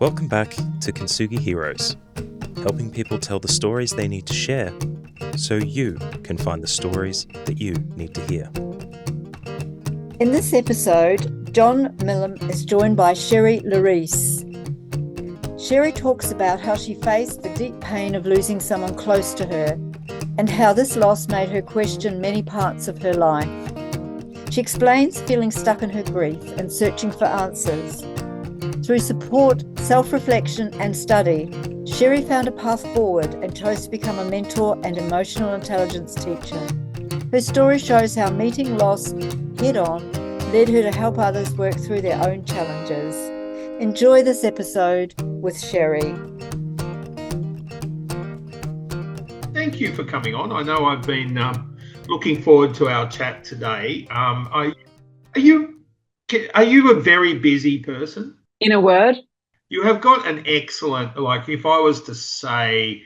Welcome back to Kintsugi Heroes, helping people tell the stories they need to share so you can find the stories that you need to hear. In this episode, John Millam is joined by Sherrie Laryse. Sherrie talks about how she faced the deep pain of losing someone close to her and how this loss made her question many parts of her life. She explains feeling stuck in her grief and searching for answers. Through support, self-reflection and study, Sherrie found a path forward and chose to become a mentor and emotional intelligence teacher. Her story shows how meeting loss head-on led her to help others work through their own challenges. Enjoy this episode with Sherrie. Thank you for coming on. I know I've been looking forward to our chat today. Are you a very busy person? In a word? You have got an excellent, like if I was to say,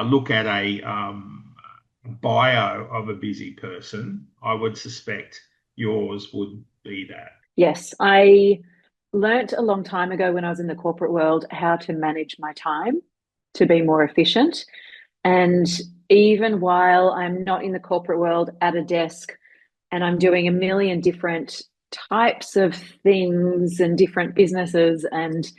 look at a bio of a busy person, I would suspect yours would be that. Yes, I learnt a long time ago when I was in the corporate world how to manage my time to be more efficient. And even while I'm not in the corporate world at a desk and I'm doing a million different types of things and different businesses and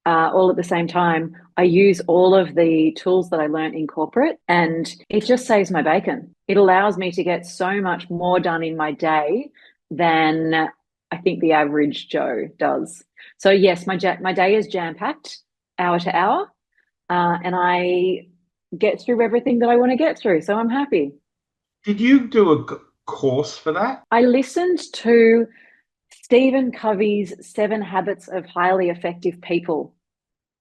all at the same time, I use all of the tools that I learned in corporate, and it just saves my bacon. It allows me to get so much more done in my day than I think the average Joe does. So yes, my day is jam-packed, hour to hour, and I get through everything that I want to get through. So I'm happy. Did you do a course for that? I listened to Stephen Covey's 7 Habits of Highly Effective People.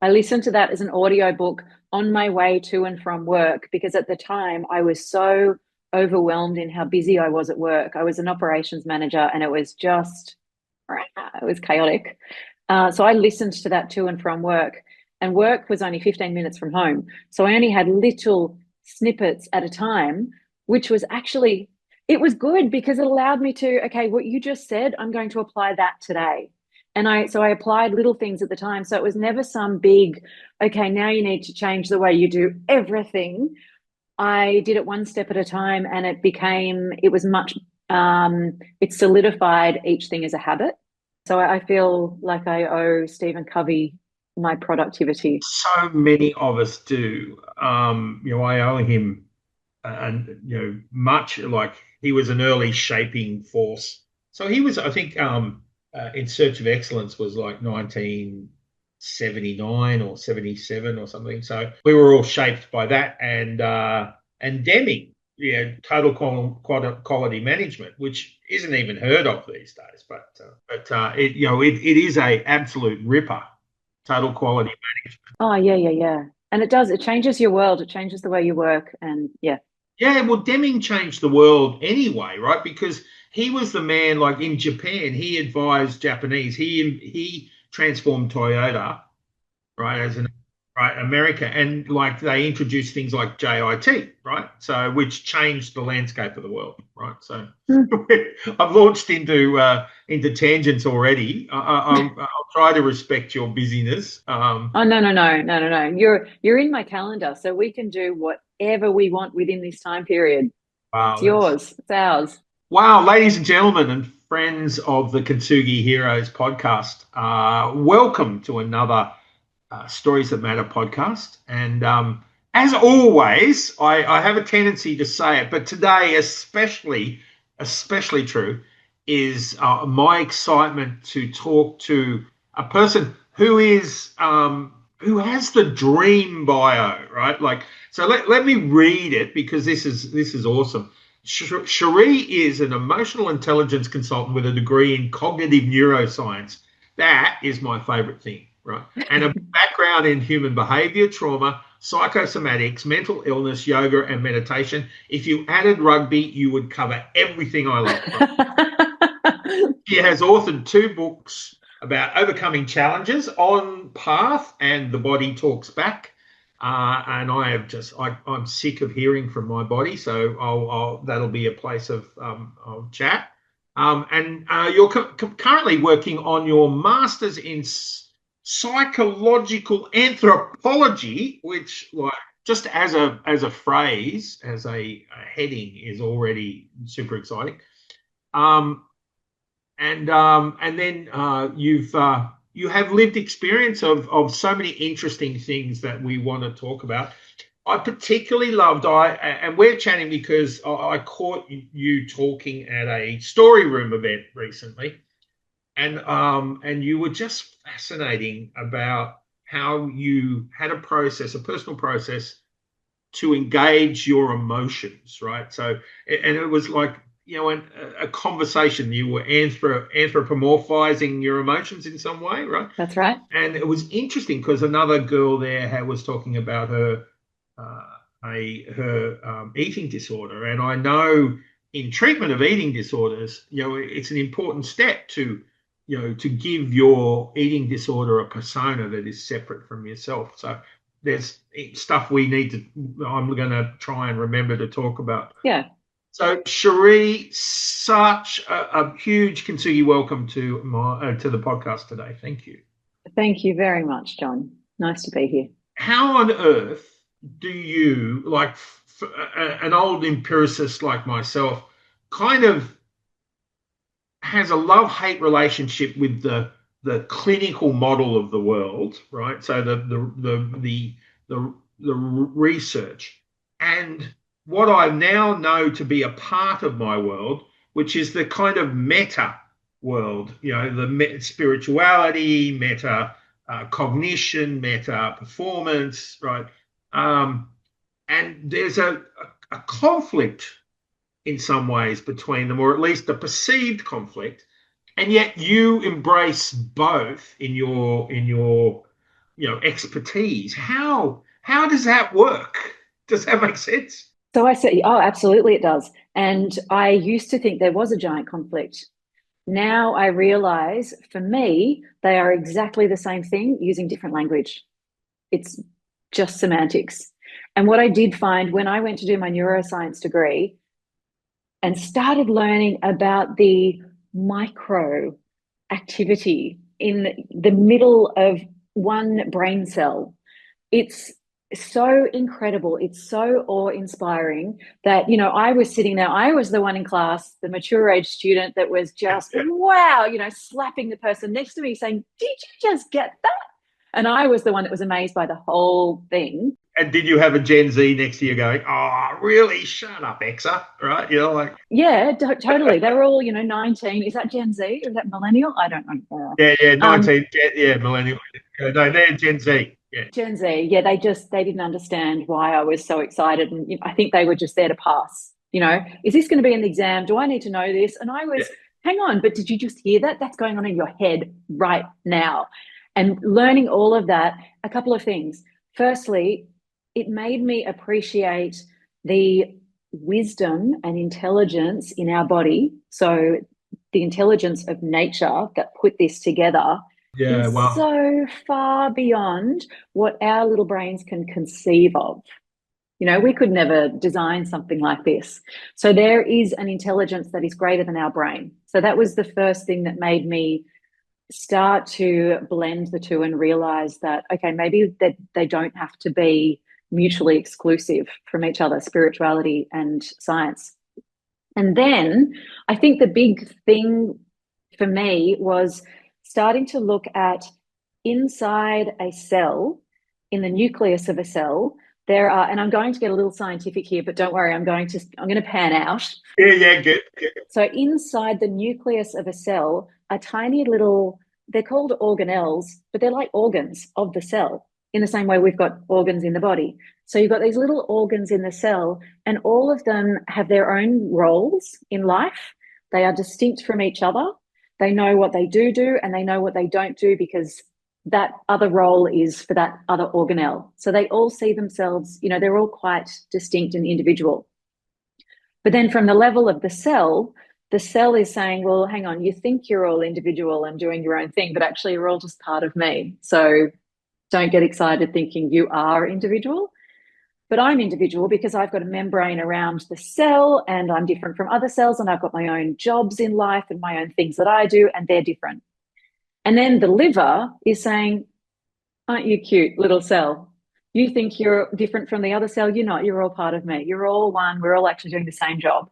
I listened to that as an audiobook on my way to and from work because at the time I was so overwhelmed in how busy I was at work. I was an operations manager and it was chaotic. So I listened to that to and from work, and work was only 15 minutes from home. So I only had little snippets at a time, which was actually, it was good because it allowed me to, okay, what you just said, I'm going to apply that today. And I applied little things at the time. So it was never some big, okay, now you need to change the way you do everything. I did it one step at a time, and it solidified each thing as a habit. So I feel like I owe Stephen Covey my productivity. So many of us do. I owe him, much. Like he was an early shaping force. So he was, I think, In Search of Excellence was like 1979 or 77 or something. So we were all shaped by that, and Deming, Total Quality Management, which isn't even heard of these days, but it is a absolute ripper. Total Quality Management. Oh yeah. And it changes your world. It changes the way you work, and yeah. Yeah, well, Deming changed the world anyway, right? Because he was the man, like in Japan, he advised Japanese. He transformed Toyota, right, America, and like they introduced things like JIT, right? So which changed the landscape of the world, right? So I've launched into tangents already. I'll try to respect your busyness. Oh no. You're in my calendar, so we can do whatever we want within this time period. Wow, it's yours. It's ours. Wow, ladies and gentlemen and friends of the Kintsugi Heroes podcast, welcome to another Stories That Matter podcast. And as always, I have a tendency to say it, but today especially true is my excitement to talk to a person who has the dream bio, right? Like, so let me read it because this is awesome. Sherrie is an emotional intelligence consultant with a degree in cognitive neuroscience. That is my favorite thing, right? And a background in human behaviour, trauma, psychosomatics, mental illness, yoga, and meditation. If you added rugby, you would cover everything I love. Right? She has authored 2 books about overcoming challenges, On Path and The Body Talks Back. And I'm sick of hearing from my body, so that'll be a place of chat. And you're currently working on your master's in psychological anthropology, which, like, just as a phrase, as a heading, is already super exciting. And then you have lived experience of so many interesting things that we want to talk about. I particularly loved, and we're chatting because I caught you talking at a story room event recently, and you were just fascinating about how you had a personal process to engage your emotions, right? So, and it was like, a conversation. You were anthropomorphizing your emotions in some way, right? That's right. And it was interesting because another girl there was talking about her eating disorder, and I know in treatment of eating disorders, it's an important step to give your eating disorder a persona that is separate from yourself. So there's stuff I'm going to try and remember to talk about. Yeah. So, Sherrie, such a huge Kintsugi welcome to the podcast today. Thank you. Thank you very much, John. Nice to be here. How on earth do you, like, an old empiricist like myself, kind of has a love-hate relationship with the clinical model of the world, right? So the research, and what I now know to be a part of my world, which is the kind of meta world, the spirituality, meta cognition, meta performance, right? And there's a conflict in some ways between them, or at least a perceived conflict, and yet you embrace both in your expertise. How does that work? Does that make sense? So I say, oh, absolutely it does. And I used to think there was a giant conflict. Now I realize, for me, they are exactly the same thing using different language. It's just semantics. And what I did find when I went to do my neuroscience degree and started learning about the micro activity in the middle of one brain cell, it's so incredible. It's so awe-inspiring that, I was sitting there, I was the one in class, the mature age student that was just, wow, slapping the person next to me saying, did you just get that? And I was the one that was amazed by the whole thing. And did you have a Gen Z next to you going, oh, really? Shut up, Exa, right? Yeah, totally. They were all, 19. Is that Gen Z? Is that millennial? I don't know. Yeah, 19. Millennial. No, they're Gen Z. Yeah. Gen Z, yeah, they didn't understand why I was so excited. And I think they were just there to pass. Is this going to be in the exam? Do I need to know this? And I was, hang on, but did you just hear that? That's going on in your head right now. And learning all of that, a couple of things. Firstly, it made me appreciate the wisdom and intelligence in our body. So the intelligence of nature that put this together is so far beyond what our little brains can conceive of. We could never design something like this. So there is an intelligence that is greater than our brain. So that was the first thing that made me start to blend the two and realize that, okay, maybe that they don't have to be mutually exclusive from each other, spirituality and science. And then I think the big thing for me was starting to look at inside a cell, in the nucleus of a cell, there are, and I'm going to get a little scientific here, but don't worry, I'm going to pan out. Yeah, good. So inside the nucleus of a cell are tiny little, they're called organelles, but they're like organs of the cell, in the same way we've got organs in the body. So you've got these little organs in the cell, and all of them have their own roles in life. They are distinct from each other. They know what they do, and they know what they don't do because that other role is for that other organelle. So they all see themselves, they're all quite distinct and individual. But then from the level of the cell is saying, well, hang on, you think you're all individual and doing your own thing, but actually you're all just part of me. So don't get excited thinking you are individual. But I'm individual because I've got a membrane around the cell and I'm different from other cells, and I've got my own jobs in life and my own things that I do, and they're different. And then the liver is saying, Aren't you cute, little cell? You think you're different from the other cell. You're not. You're all part of me. You're all one. We're all actually doing the same job.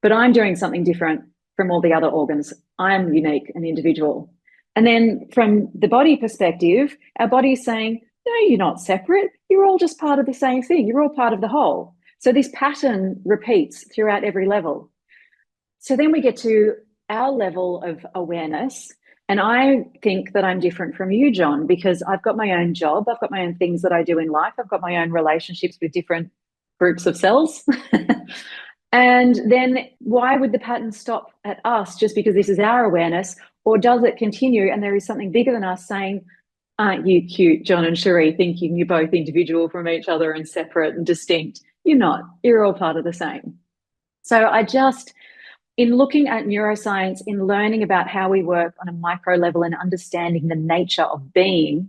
But I'm doing something different from all the other organs. I'm unique and individual. And then from the body perspective, our body is saying, no, you're not separate. You're all just part of the same thing. You're all part of the whole. So this pattern repeats throughout every level. So then we get to our level of awareness. And I think that I'm different from you, John, because I've got my own job. I've got my own things that I do in life. I've got my own relationships with different groups of cells. And then why would the pattern stop at us just because this is our awareness? Or does it continue and there is something bigger than us saying, aren't you cute, John and Sherrie, thinking you're both individual from each other and separate and distinct? You're not. You're all part of the same. So in looking at neuroscience, in learning about how we work on a micro level and understanding the nature of being,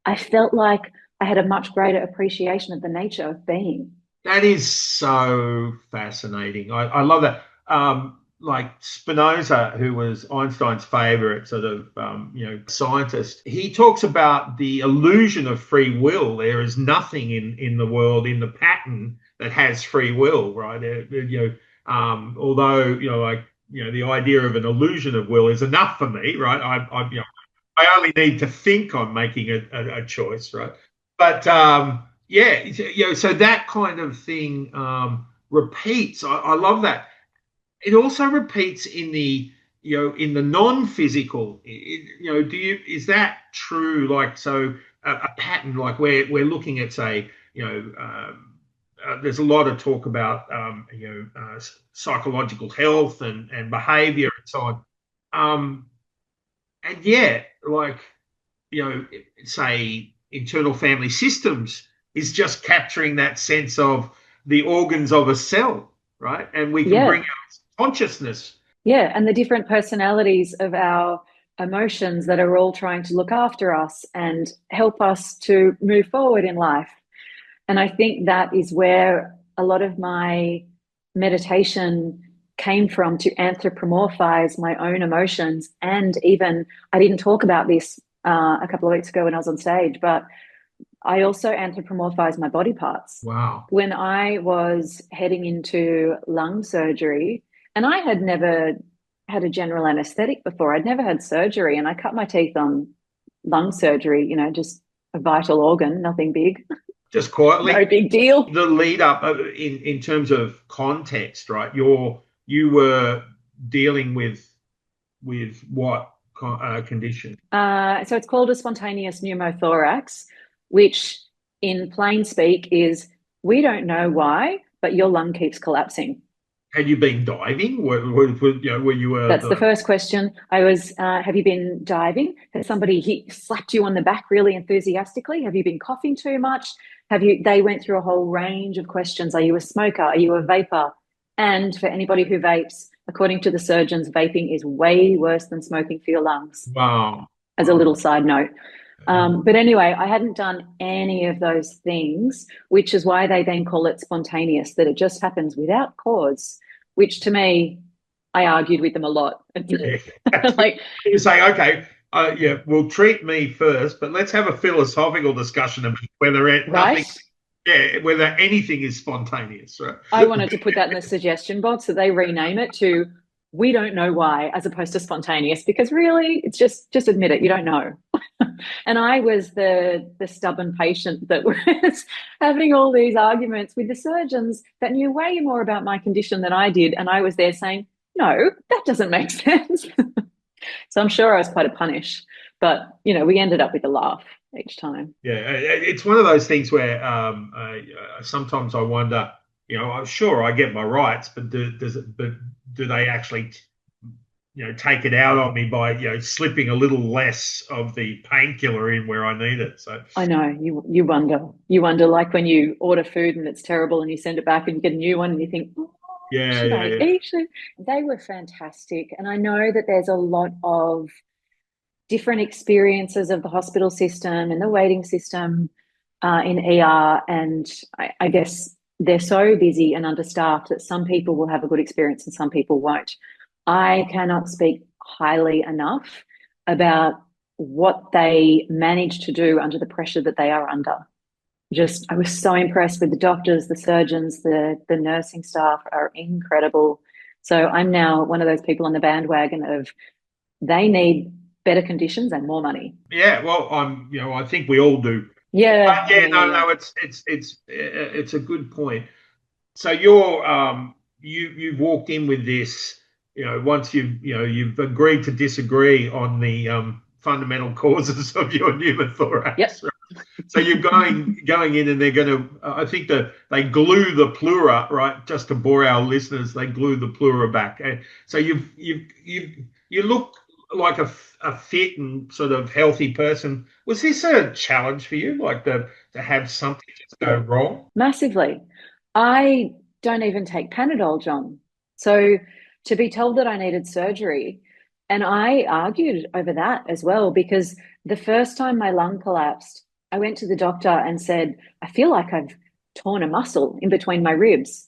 I felt like I had a much greater appreciation of the nature of being. That is so fascinating. I love that. Like Spinoza, who was Einstein's favorite sort of, scientist, he talks about the illusion of free will. There is nothing in the world, in the pattern, that has free will, right? Although, the idea of an illusion of will is enough for me, right? I only need to think I'm making a choice, right? But so that kind of thing repeats. I love that. It also repeats in the non-physical. Is that true? Like, so a pattern, like we're looking at, say, there's a lot of talk about psychological health and behaviour and so on. And yeah, like, say internal family systems is just capturing that sense of the organs of a cell, right? And we can bring out consciousness. Yeah, and the different personalities of our emotions that are all trying to look after us and help us to move forward in life. And I think that is where a lot of my meditation came from, to anthropomorphize my own emotions. And even, I didn't talk about this a couple of weeks ago when I was on stage, but I also anthropomorphize my body parts. Wow. When I was heading into lung surgery, and I had never had a general anesthetic before, I'd never had surgery, and I cut my teeth on lung surgery, just a vital organ, nothing big. Just quietly. No big deal. The lead up in terms of context, right? You were dealing with what condition? So it's called a spontaneous pneumothorax, which in plain speak is, we don't know why, but your lung keeps collapsing. Had you been diving? Were you? That's the first question. I was. Have you been diving? Has somebody slapped you on the back really enthusiastically? Have you been coughing too much? They went through a whole range of questions. Are you a smoker? Are you a vapor? And for anybody who vapes, according to the surgeons, vaping is way worse than smoking for your lungs. Wow. As a little side note. But anyway, I hadn't done any of those things, which is why they then call it spontaneous, that it just happens without cause, which to me, I argued with them a lot. Like, you say, okay, we'll treat me first, but let's have a philosophical discussion about whether whether anything is spontaneous. Right? I wanted to put that in the suggestion box, that they rename it to "we don't know why" as opposed to spontaneous, because really, it's just admit it, you don't know. And I was the stubborn patient that was having all these arguments with the surgeons that knew way more about my condition than I did, and I was there saying, no, that doesn't make sense. So I'm sure I was quite a punish, but we ended up with a laugh each time. Yeah, it's one of those things where sometimes I wonder, sure, I get my rights, but do they actually take it out on me by slipping a little less of the painkiller in where I need it? So I know you wonder, like when you order food and it's terrible and you send it back and you get a new one and you think, they were fantastic. And I know that there's a lot of different experiences of the hospital system and the waiting system in ER, and I guess they're so busy and understaffed that some people will have a good experience and some people won't. I cannot speak highly enough about what they manage to do under the pressure that they are under. I was so impressed with the doctors, the surgeons, the nursing staff are incredible. So I'm now one of those people on the bandwagon of they need better conditions and more money. Yeah, well, I think we all do. Yeah, no, it's a good point. So you've walked in with this, once you've agreed to disagree on the fundamental causes of your pneumothorax. Yep. Right? So you're going in, and they're going to. I think that they glue the pleura, right? Just to bore our listeners, they glue the pleura back. And so you look like a fit and sort of healthy person. Was this a challenge for you, like to have something just go wrong? Massively. I don't even take Panadol, John. So to be told that I needed surgery, and I argued over that as well, because the first time my lung collapsed, I went to the doctor and said, I feel like I've torn a muscle in between my ribs.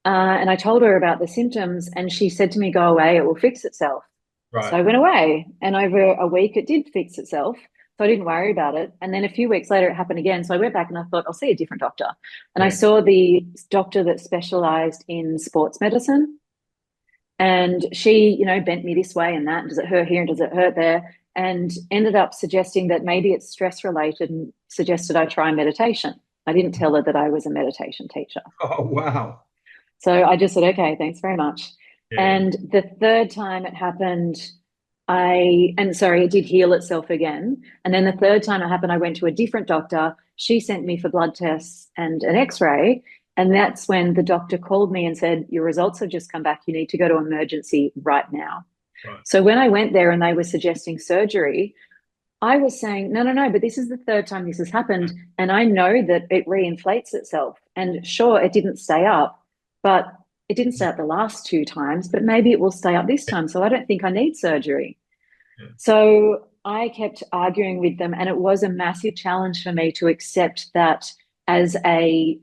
And I told her about the symptoms, and she said to me, go away, it will fix itself. Right. So I went away, and over a week it did fix itself. So I didn't worry about it. And then a few weeks later, it happened again. So I went back and I thought, I'll see a different doctor. And I saw the doctor that specialised in sports medicine. And she, bent me this way and that. And does it hurt here and does it hurt there? And ended up suggesting that maybe it's stress related, and suggested I try meditation. I didn't tell her that I was a meditation teacher. Oh, wow. So I just said, okay, thanks very much. Yeah. And the third time it happened, it did heal itself again. And then the third time it happened, I went to a different doctor. She sent me for blood tests and an x-ray. And that's when the doctor called me and said, your results have just come back. You need to go to emergency right now. Right. So when I went there and they were suggesting surgery, I was saying, no, but this is the third time this has happened. And I know that it reinflates itself. And sure, it didn't stay up, but it didn't stay up the last 2 times, but maybe it will stay up this time. So I don't think I need surgery. Yeah. So I kept arguing with them, and it was a massive challenge for me to accept that as a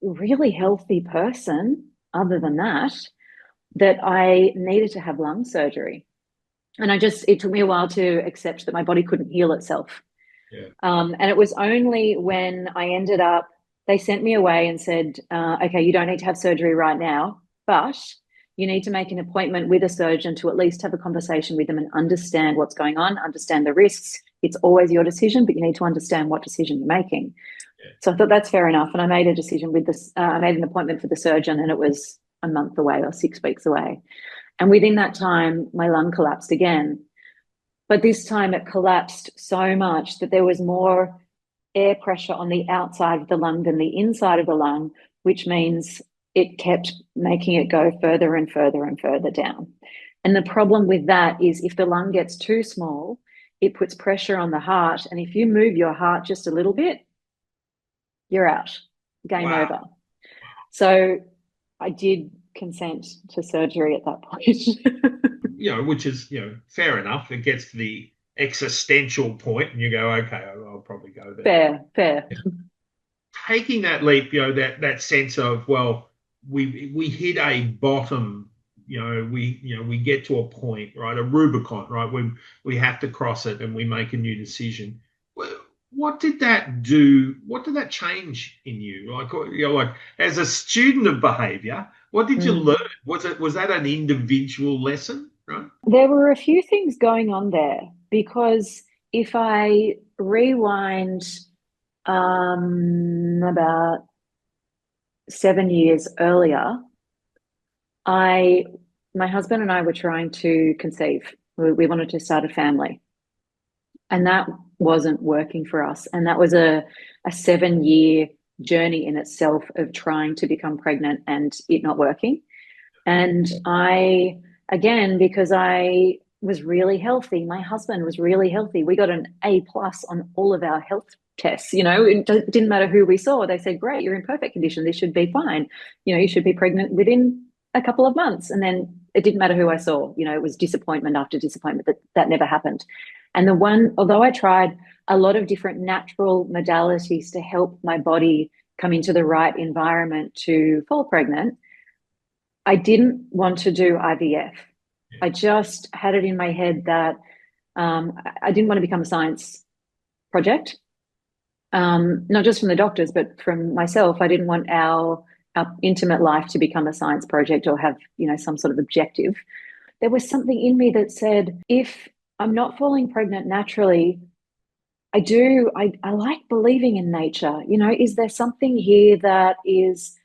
really healthy person, other than that I needed to have lung surgery. And it took me a while to accept that my body couldn't heal itself. Yeah. And it was only when I ended up, they sent me away and said, okay, you don't need to have surgery right now, but you need to make an appointment with a surgeon to at least have a conversation with them and understand what's going on, understand the risks. It's always your decision, but you need to understand what decision you're making. Yeah. So I thought that's fair enough. And I made a decision with this. I made an appointment for the surgeon, and it was a month away or 6 weeks away. And within that time, my lung collapsed again. But this time it collapsed so much that there was more air pressure on the outside of the lung than the inside of the lung, which means it kept making it go further and further and further down. And the problem with that is if the lung gets too small, it puts pressure on the heart. And if you move your heart just a little bit, you're out. Game over. So I did consent to surgery at that point. Which is, fair enough. It gets to the existential point and you go, okay, I'll probably go there. Fair. Taking that leap, that sense of, well, we hit a bottom, we get to a point, right? A Rubicon, right? We have to cross it and we make a new decision. What did that do? What did that change in you? Like as a student of behaviour, what did you learn? Was that an individual lesson? Right? There were a few things going on there, because if I rewind about 7 years earlier, my husband and I were trying to conceive. We wanted to start a family, and that wasn't working for us. And that was a 7-year journey in itself of trying to become pregnant and it not working. And because I was really healthy, my husband was really healthy. We got an A+ on all of our health tests. It didn't matter who we saw. They said, great, you're in perfect condition. This should be fine. You should be pregnant within a couple of months. And then it didn't matter who I saw. It was disappointment after disappointment that never happened. And although I tried a lot of different natural modalities to help my body come into the right environment to fall pregnant, I didn't want to do IVF. I just had it in my head that I didn't want to become a science project, not just from the doctors, but from myself. I didn't want our intimate life to become a science project or have, some sort of objective. There was something in me that said, if I'm not falling pregnant naturally, I like believing in nature. Is there something here that is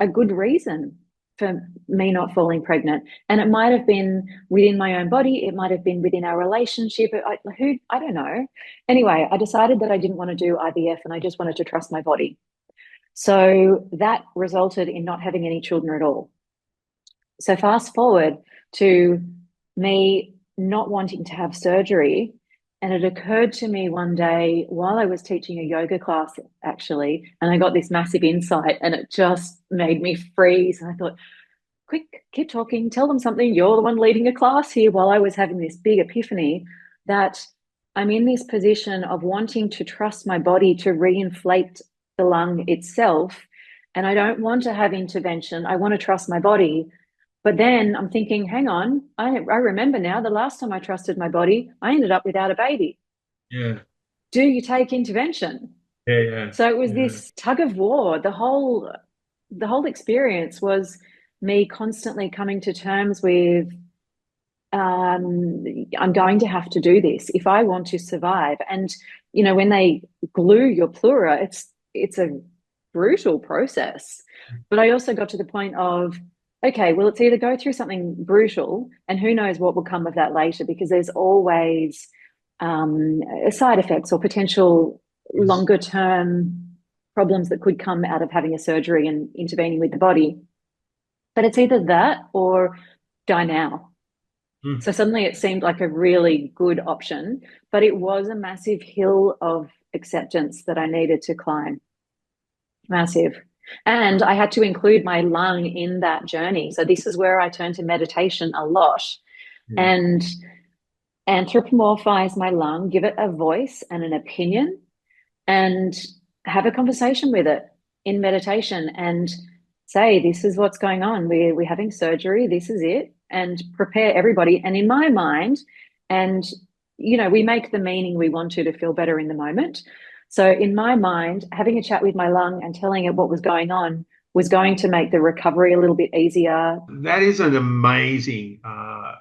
a good reason for me not falling pregnant? And it might have been within my own body. It might have been within our relationship. I don't know. Anyway, I decided that I didn't want to do IVF and I just wanted to trust my body. So that resulted in not having any children at all. So fast forward to me not wanting to have surgery. And it occurred to me one day while I was teaching a yoga class, actually, and I got this massive insight and it just made me freeze. And I thought, quick, keep talking, tell them something. You're the one leading a class here. While I was having this big epiphany that I'm in this position of wanting to trust my body to reinflate the lung itself. And I don't want to have intervention. I want to trust my body. But then I'm thinking, hang on, I remember now the last time I trusted my body, I ended up without a baby. Yeah. Do you take intervention? Yeah. So it was this tug of war. The whole experience was me constantly coming to terms with, I'm going to have to do this if I want to survive. And, when they glue your pleura, it's a brutal process. But I also got to the point of, okay, well, it's either go through something brutal and who knows what will come of that later, because there's always side effects or potential longer term problems that could come out of having a surgery and intervening with the body. But it's either that or die now. So suddenly it seemed like a really good option, but it was a massive hill of acceptance that I needed to climb. Massive. And I had to include my lung in that journey. So this is where I turn to meditation a lot and anthropomorphize my lung, give it a voice and an opinion, and have a conversation with it in meditation and say, this is what's going on. We're having surgery. This is it. And prepare everybody. And in my mind, and, we make the meaning we want to feel better in the moment. So in my mind, having a chat with my lung and telling it what was going on was going to make the recovery a little bit easier. That is an amazing, I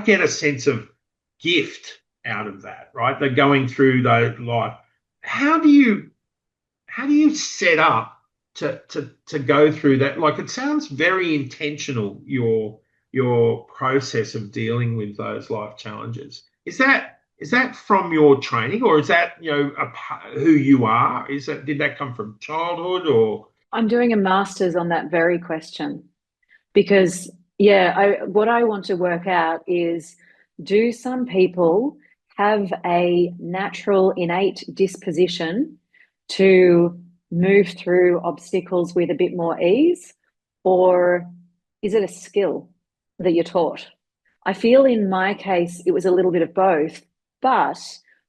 get a sense of gift out of that, right? They're going through those life. How do you set up to go through that? Like, it sounds very intentional, your process of dealing with those life challenges. Is that from your training, or is that who you are? Did that come from childhood, or? I'm doing a master's on that very question because what I want to work out is, do some people have a natural innate disposition to move through obstacles with a bit more ease, or is it a skill that you're taught? I feel in my case it was a little bit of both, but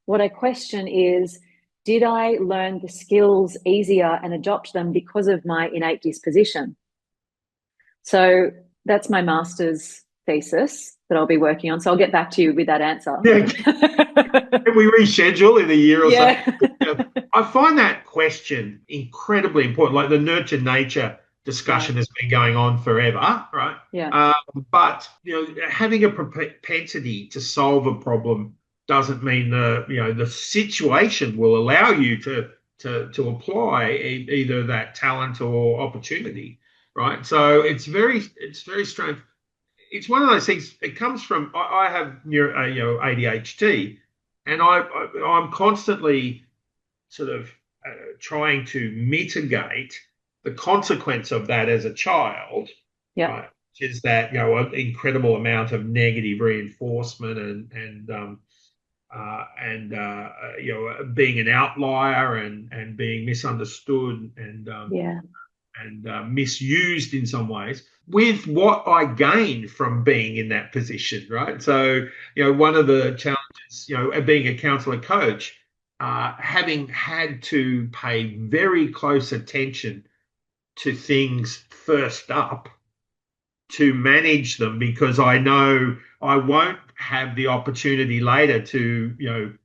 what I question is, did I learn the skills easier and adopt them because of my innate disposition? So that's my master's thesis that I'll be working on. So I'll get back to you with that answer. Yeah. Can we reschedule in a year or so? I find that question incredibly important. Like, the nurture-nature discussion has been going on forever, right? Yeah. But having a propensity to solve a problem doesn't mean the situation will allow you to apply either that talent or opportunity, right? So it's very strange. It's one of those things. It comes from, I have ADHD, and I'm constantly sort of trying to mitigate the consequence of that as a child. Yeah. Right? Which is that an incredible amount of negative reinforcement and being an outlier and being misunderstood and misused in some ways, with what I gained from being in that position, right? So, one of the challenges, being a counsellor coach, having had to pay very close attention to things first up, to manage them because I know I won't have the opportunity later to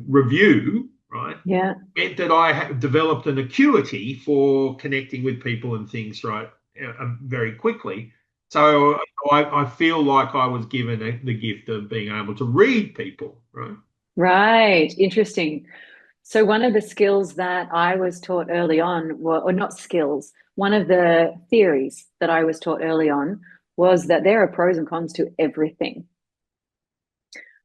review, right? Yeah. Meant that I have developed an acuity for connecting with people and things, right, very quickly. So I feel like I was given the gift of being able to read people, right? Right. Interesting. So one of the skills that I was taught early on, or not skills, one of the theories that I was taught early on was that there are pros and cons to everything.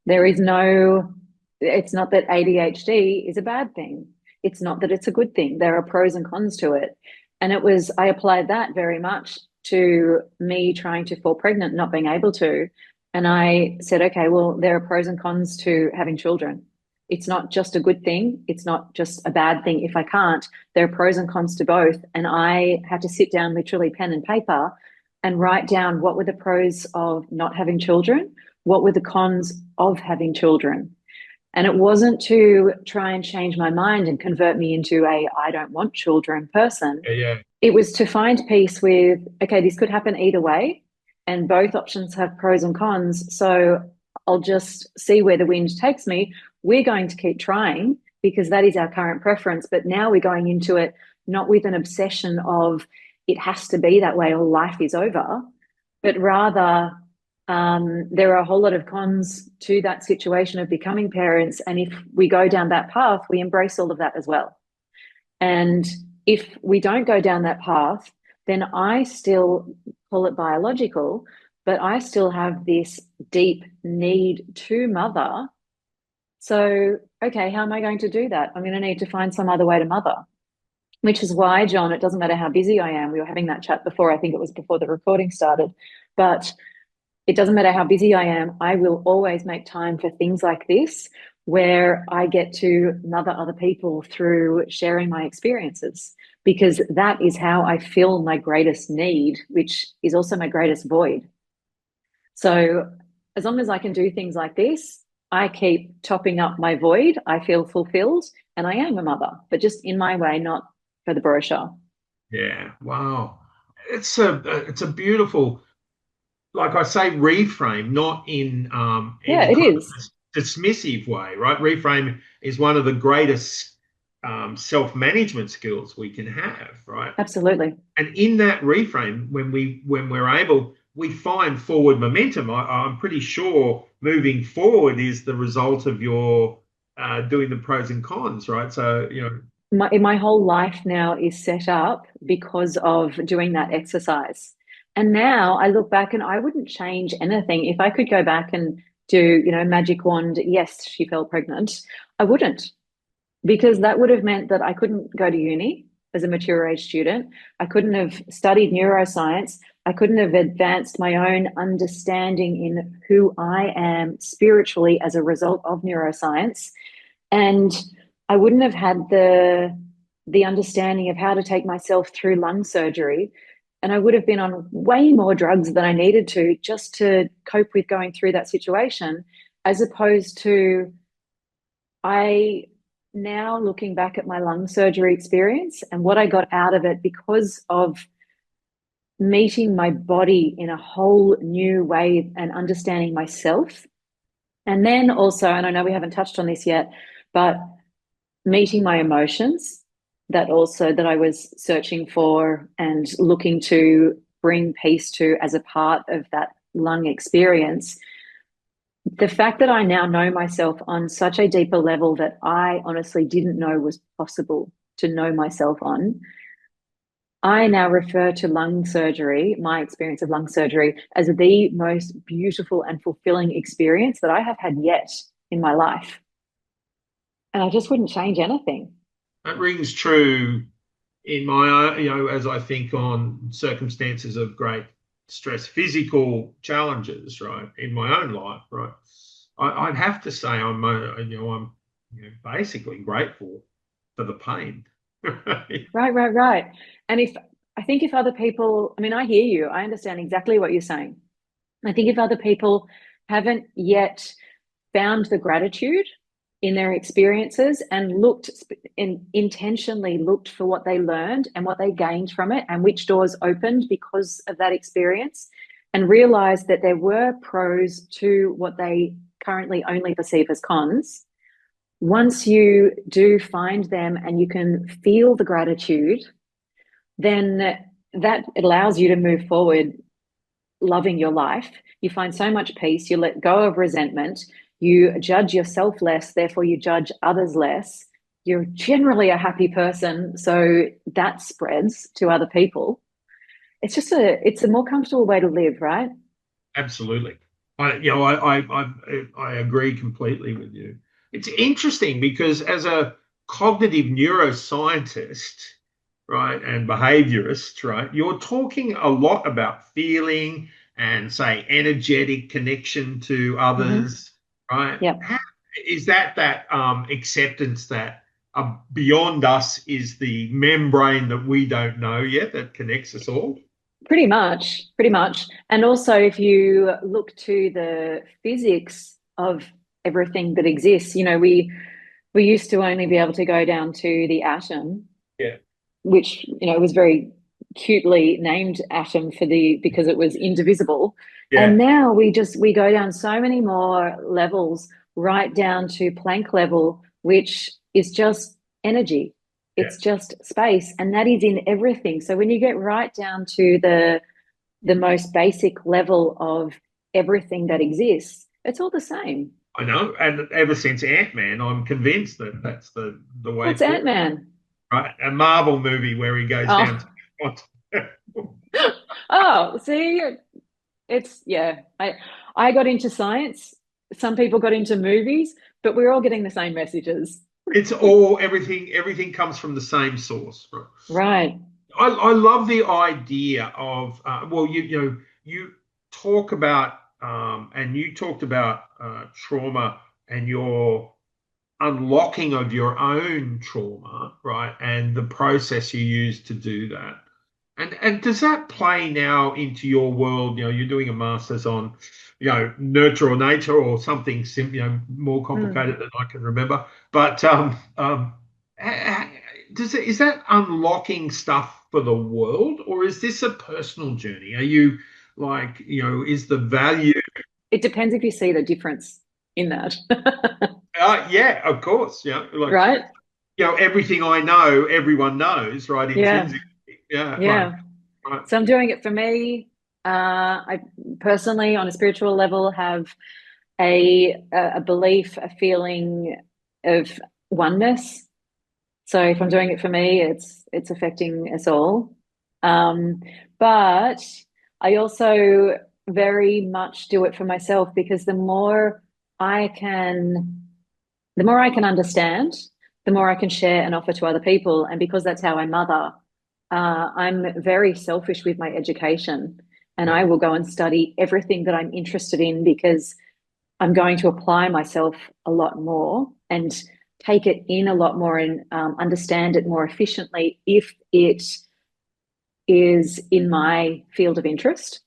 There is no, it's not that ADHD is a bad thing. It's not that it's a good thing. There are pros and cons to it. And I applied that very much to me trying to fall pregnant, not being able to. And I said, okay, well, there are pros and cons to having children. It's not just a good thing. It's not just a bad thing if I can't. There are pros and cons to both. And I had to sit down, literally pen and paper, and write down what were the pros of not having children, what were the cons of having children. And it wasn't to try and change my mind and convert me into a I don't want children person. Yeah. It was to find peace with, okay, this could happen either way, and both options have pros and cons. So I'll just see where the wind takes me. We're going to keep trying because that is our current preference. But now we're going into it not with an obsession of it has to be that way or life is over, but rather there are a whole lot of cons to that situation of becoming parents. And if we go down that path, we embrace all of that as well. And if we don't go down that path, then I still call it biological, but I still have this deep need to mother. So, okay, how am I going to do that? I'm going to need to find some other way to mother, which is why, John, it doesn't matter how busy I am. We were having that chat before. I think it was before the recording started, but it doesn't matter how busy I am. I will always make time for things like this, where I get to mother other people through sharing my experiences, because that is how I fill my greatest need, which is also my greatest void. So as long as I can do things like this, I keep topping up my void. I feel fulfilled, and I am a mother, but just in my way, not for the brochure. Yeah. Wow. It's a beautiful, like I say, reframe, not in Yeah, any it kind of is. dismissive way, right? Reframe is one of the greatest self-management skills we can have, right? Absolutely. And in that reframe, when we're able, we find forward momentum. I'm pretty sure moving forward is the result of your doing the pros and cons, right? So My whole life now is set up because of doing that exercise. And now I look back and I wouldn't change anything. If I could go back and do, magic wand, yes, she fell pregnant, I wouldn't, because that would have meant that I couldn't go to uni as a mature age student. I couldn't have studied neuroscience. I couldn't have advanced my own understanding in who I am spiritually as a result of neuroscience. And I wouldn't have had the understanding of how to take myself through lung surgery. And I would have been on way more drugs than I needed to just to cope with going through that situation, as opposed to I now looking back at my lung surgery experience and what I got out of it because of meeting my body in a whole new way and understanding myself. And then also, and I know we haven't touched on this yet, but meeting my emotions that I was searching for and looking to bring peace to as a part of that lung experience. The fact that I now know myself on such a deeper level that I honestly didn't know was possible to know myself on, I now refer to lung surgery, my experience of lung surgery, as the most beautiful and fulfilling experience that I have had yet in my life. And I just wouldn't change anything. that rings true in my, as I think on circumstances of great stress, physical challenges, right, in my own life, right. I'd have to say I'm basically grateful for the pain. Right. And if other people, I mean, I hear you, I understand exactly what you're saying. I think if other people haven't yet found the gratitude in their experiences and intentionally looked for what they learned and what they gained from it and which doors opened because of that experience, and realized that there were pros to what they currently only perceive as cons. Once you do find them and you can feel the gratitude, then that allows you to move forward loving your life. You find so much peace, you let go of resentment, you judge yourself less, therefore you judge others less. You're generally a happy person, so that spreads to other people. It's a more comfortable way to live, right? Absolutely. I agree completely with you. It's interesting because as a cognitive neuroscientist, right, and behaviorist, right, you're talking a lot about feeling and say energetic connection to others, right? Yeah. Is that acceptance that beyond us is the membrane that we don't know yet that connects us all? Pretty much, pretty much. And also, if you look to the physics of everything that exists, we used to only be able to go down to the atom, Yeah. which was very cutely named atom because it was indivisible. Yeah. And now we go down so many more levels, right down to Planck level, which is just energy. It's just space, and that is in everything. So when you get right down to the most basic level of everything that exists, it's all the same. I know, and ever since Ant-Man, I'm convinced that that's the way What's forward. Ant-Man? Right, a Marvel movie where he goes down to Oh, see, I got into science. Some people got into movies, but we're all getting the same messages. It's all everything comes from the same source. Right. I love the idea of you talk about and you talked about trauma and your unlocking of your own trauma, right? And the process you use to do that. And does that play now into your world? You're doing a master's on, nurture or nature or something more complicated than I can remember. But is that unlocking stuff for the world, or is this a personal journey? Are you is the value? It depends if you see the difference in that. Yeah, of course. Right. Everything I know, everyone knows, right? Intrinsically. Yeah. Right. So I'm doing it for me. I personally, on a spiritual level, have a belief, a feeling of oneness. So if I'm doing it for me, it's affecting us all. But I also very much do it for myself, because the more I can understand, the more I can share and offer to other people. And because that's how I mother, I'm very selfish with my education, and I will go and study everything that I'm interested in, because I'm going to apply myself a lot more and take it in a lot more and understand it more efficiently if it is in my field of interest.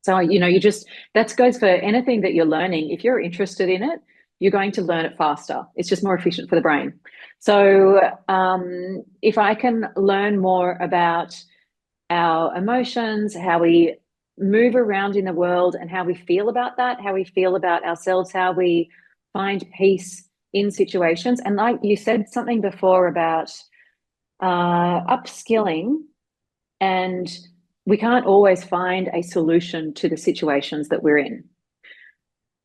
So, that goes for anything that you're learning. If you're interested in it, you're going to learn it faster. It's just more efficient for the brain. So if I can learn more about our emotions, how we move around in the world and how we feel about that, how we feel about ourselves, how we find peace in situations. And like you said something before about upskilling, and we can't always find a solution to the situations that we're in.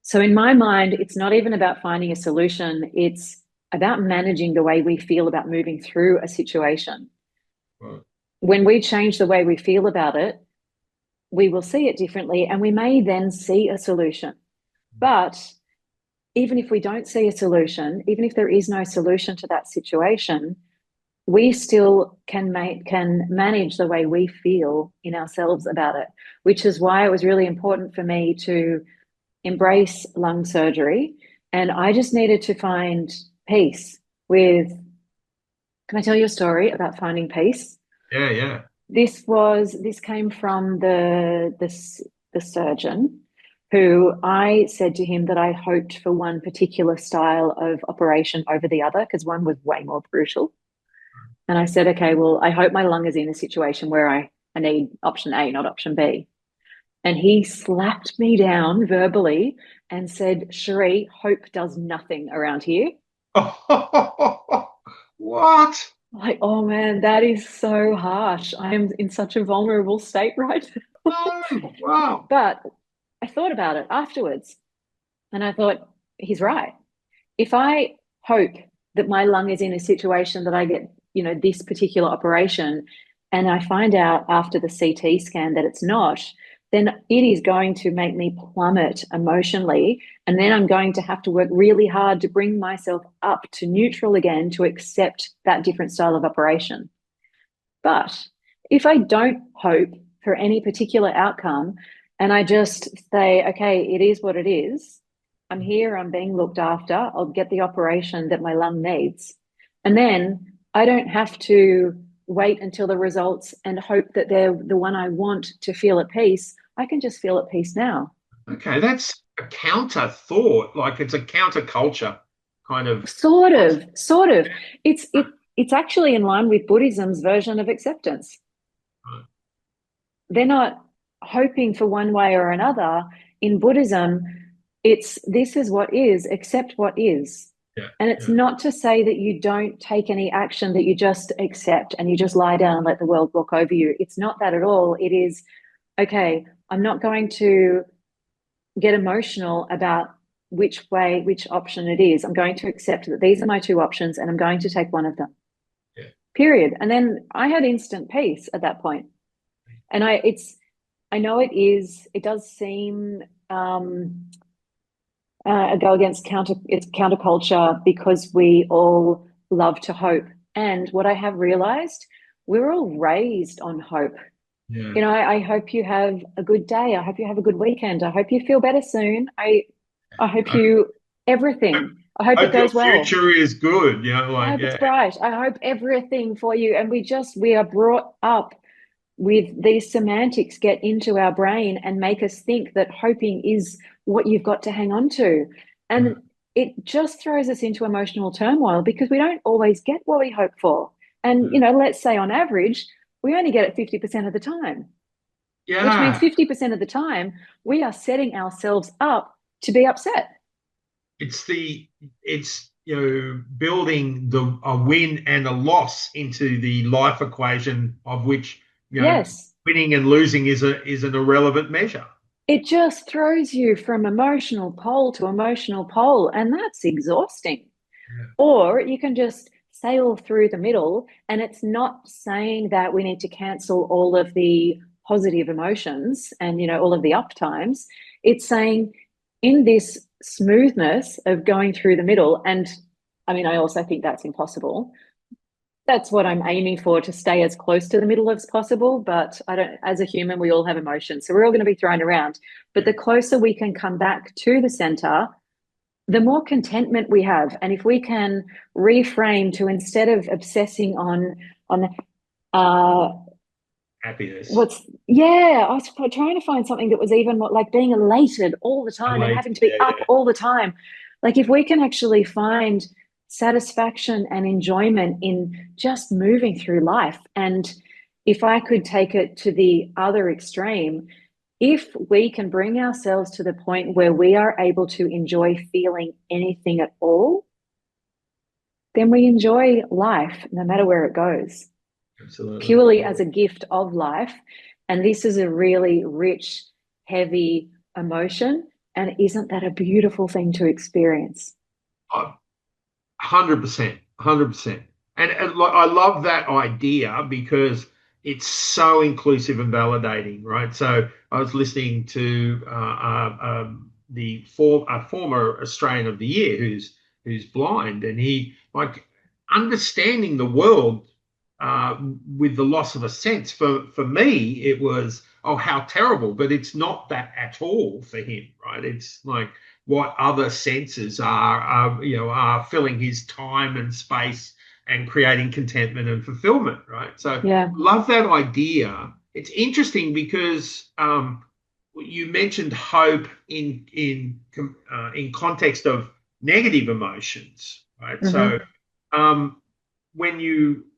So in my mind, it's not even about finding a solution. It's about managing the way we feel about moving through a situation. Right. When we change the way we feel about it, we will see it differently, and we may then see a solution. But even if we don't see a solution, even if there is no solution to that situation, we still can manage the way we feel in ourselves about it, which is why it was really important for me to embrace lung surgery. And I just needed to find peace with. Can I tell you a story about finding peace? Yeah. This came from the surgeon, who I said to him that I hoped for one particular style of operation over the other, because one was way more brutal. And I said, okay, well, I hope my lung is in a situation where I need option A, not option B. And he slapped me down verbally and said, Sherrie, hope does nothing around here. What? Like, oh man, that is so harsh. I am in such a vulnerable state right now. No. Wow. But I thought about it afterwards and I thought, he's right. If I hope that my lung is in a situation that I get, this particular operation, and I find out after the CT scan that it's not, then it is going to make me plummet emotionally. And then I'm going to have to work really hard to bring myself up to neutral again to accept that different style of operation. But if I don't hope for any particular outcome and I just say, okay, it is what it is, I'm here, I'm being looked after, I'll get the operation that my lung needs. And then I don't have to wait until the results and hope that they're the one I want to feel at peace. I can just feel at peace now. Okay, that's a counter thought. Like it's a counterculture kind of. Sort of. It's actually in line with Buddhism's version of acceptance. Right. They're not hoping for one way or another. In Buddhism, it's this is what is, accept what is. Yeah, and it's not to say that you don't take any action, that you just accept and you just lie down and let the world walk over you. It's not that at all. It is, okay, I'm not going to get emotional about which option it is. I'm going to accept that these are my two options and I'm going to take one of them. Yeah. Period. And then I had instant peace at that point. And I know it does seem go against counterculture because we all love to hope. And what I have realized, we're all raised on hope. Yeah. I hope you have a good day. I hope you have a good weekend. I hope you feel better soon. I hope you everything. I hope it goes well. Your future is good. I hope it's bright. I hope everything for you. And we are brought up with these semantics get into our brain and make us think that hoping is what you've got to hang on to. And it just throws us into emotional turmoil because we don't always get what we hope for. And, let's say on average, we only get it 50% of the time. Yeah. Which means 50% of the time, we are setting ourselves up to be upset. It's building a win and a loss into the life equation of which yes. Winning and losing is an irrelevant measure. It just throws you from emotional pole to emotional pole, and that's exhausting. Yeah. Or you can just sail through the middle, and it's not saying that we need to cancel all of the positive emotions and all of the up times. It's saying in this smoothness of going through the middle, and I mean, I also think that's impossible. That's what I'm aiming for, to stay as close to the middle as possible. But as a human, we all have emotions. So we're all going to be thrown around. But the closer we can come back to the center, the more contentment we have. And if we can reframe to, instead of obsessing on happiness. I was trying to find something that was even more like being elated all the time and having to be up all the time. Like if we can actually find satisfaction and enjoyment in just moving through life. And if I could take it to the other extreme, if we can bring ourselves to the point where we are able to enjoy feeling anything at all, then we enjoy life no matter where it goes. Absolutely. Purely as a gift of life. And this is a really rich, heavy emotion. And isn't that a beautiful thing to experience? 100%. And I love that idea because it's so inclusive and validating, right? So I was listening to a former Australian of the Year who's blind, and he understanding the world with the loss of a sense. For me, it was, oh, how terrible, but it's not that at all for him, right? It's like what other senses are filling his time and space and creating contentment and fulfillment, right? So love that idea. It's interesting because you mentioned hope in context of negative emotions, right? Mm-hmm. So when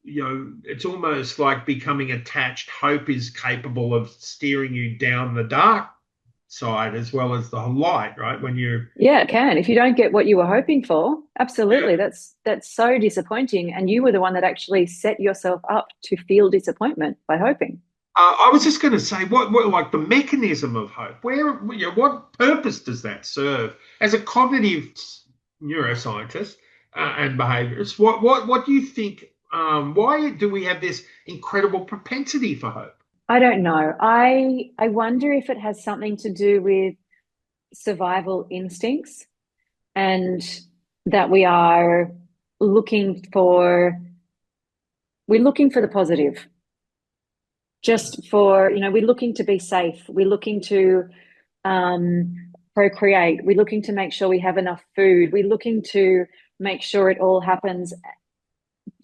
it's almost like becoming attached. Hope is capable of steering you down the dark side as well as the light, right? When you're Yeah, it can. If you don't get what you were hoping for, absolutely. That's so disappointing. And you were the one that actually set yourself up to feel disappointment by hoping. I was just going to say, what like the mechanism of hope? What purpose does that serve as a cognitive neuroscientist and behaviourist? What do you think? Why do we have this incredible propensity for hope? I don't know. I wonder if it has something to do with survival instincts, and that looking for we're looking for the positive. Just for, we're looking to be safe. We're looking to procreate. We're looking to make sure we have enough food. We're looking to make sure it all happens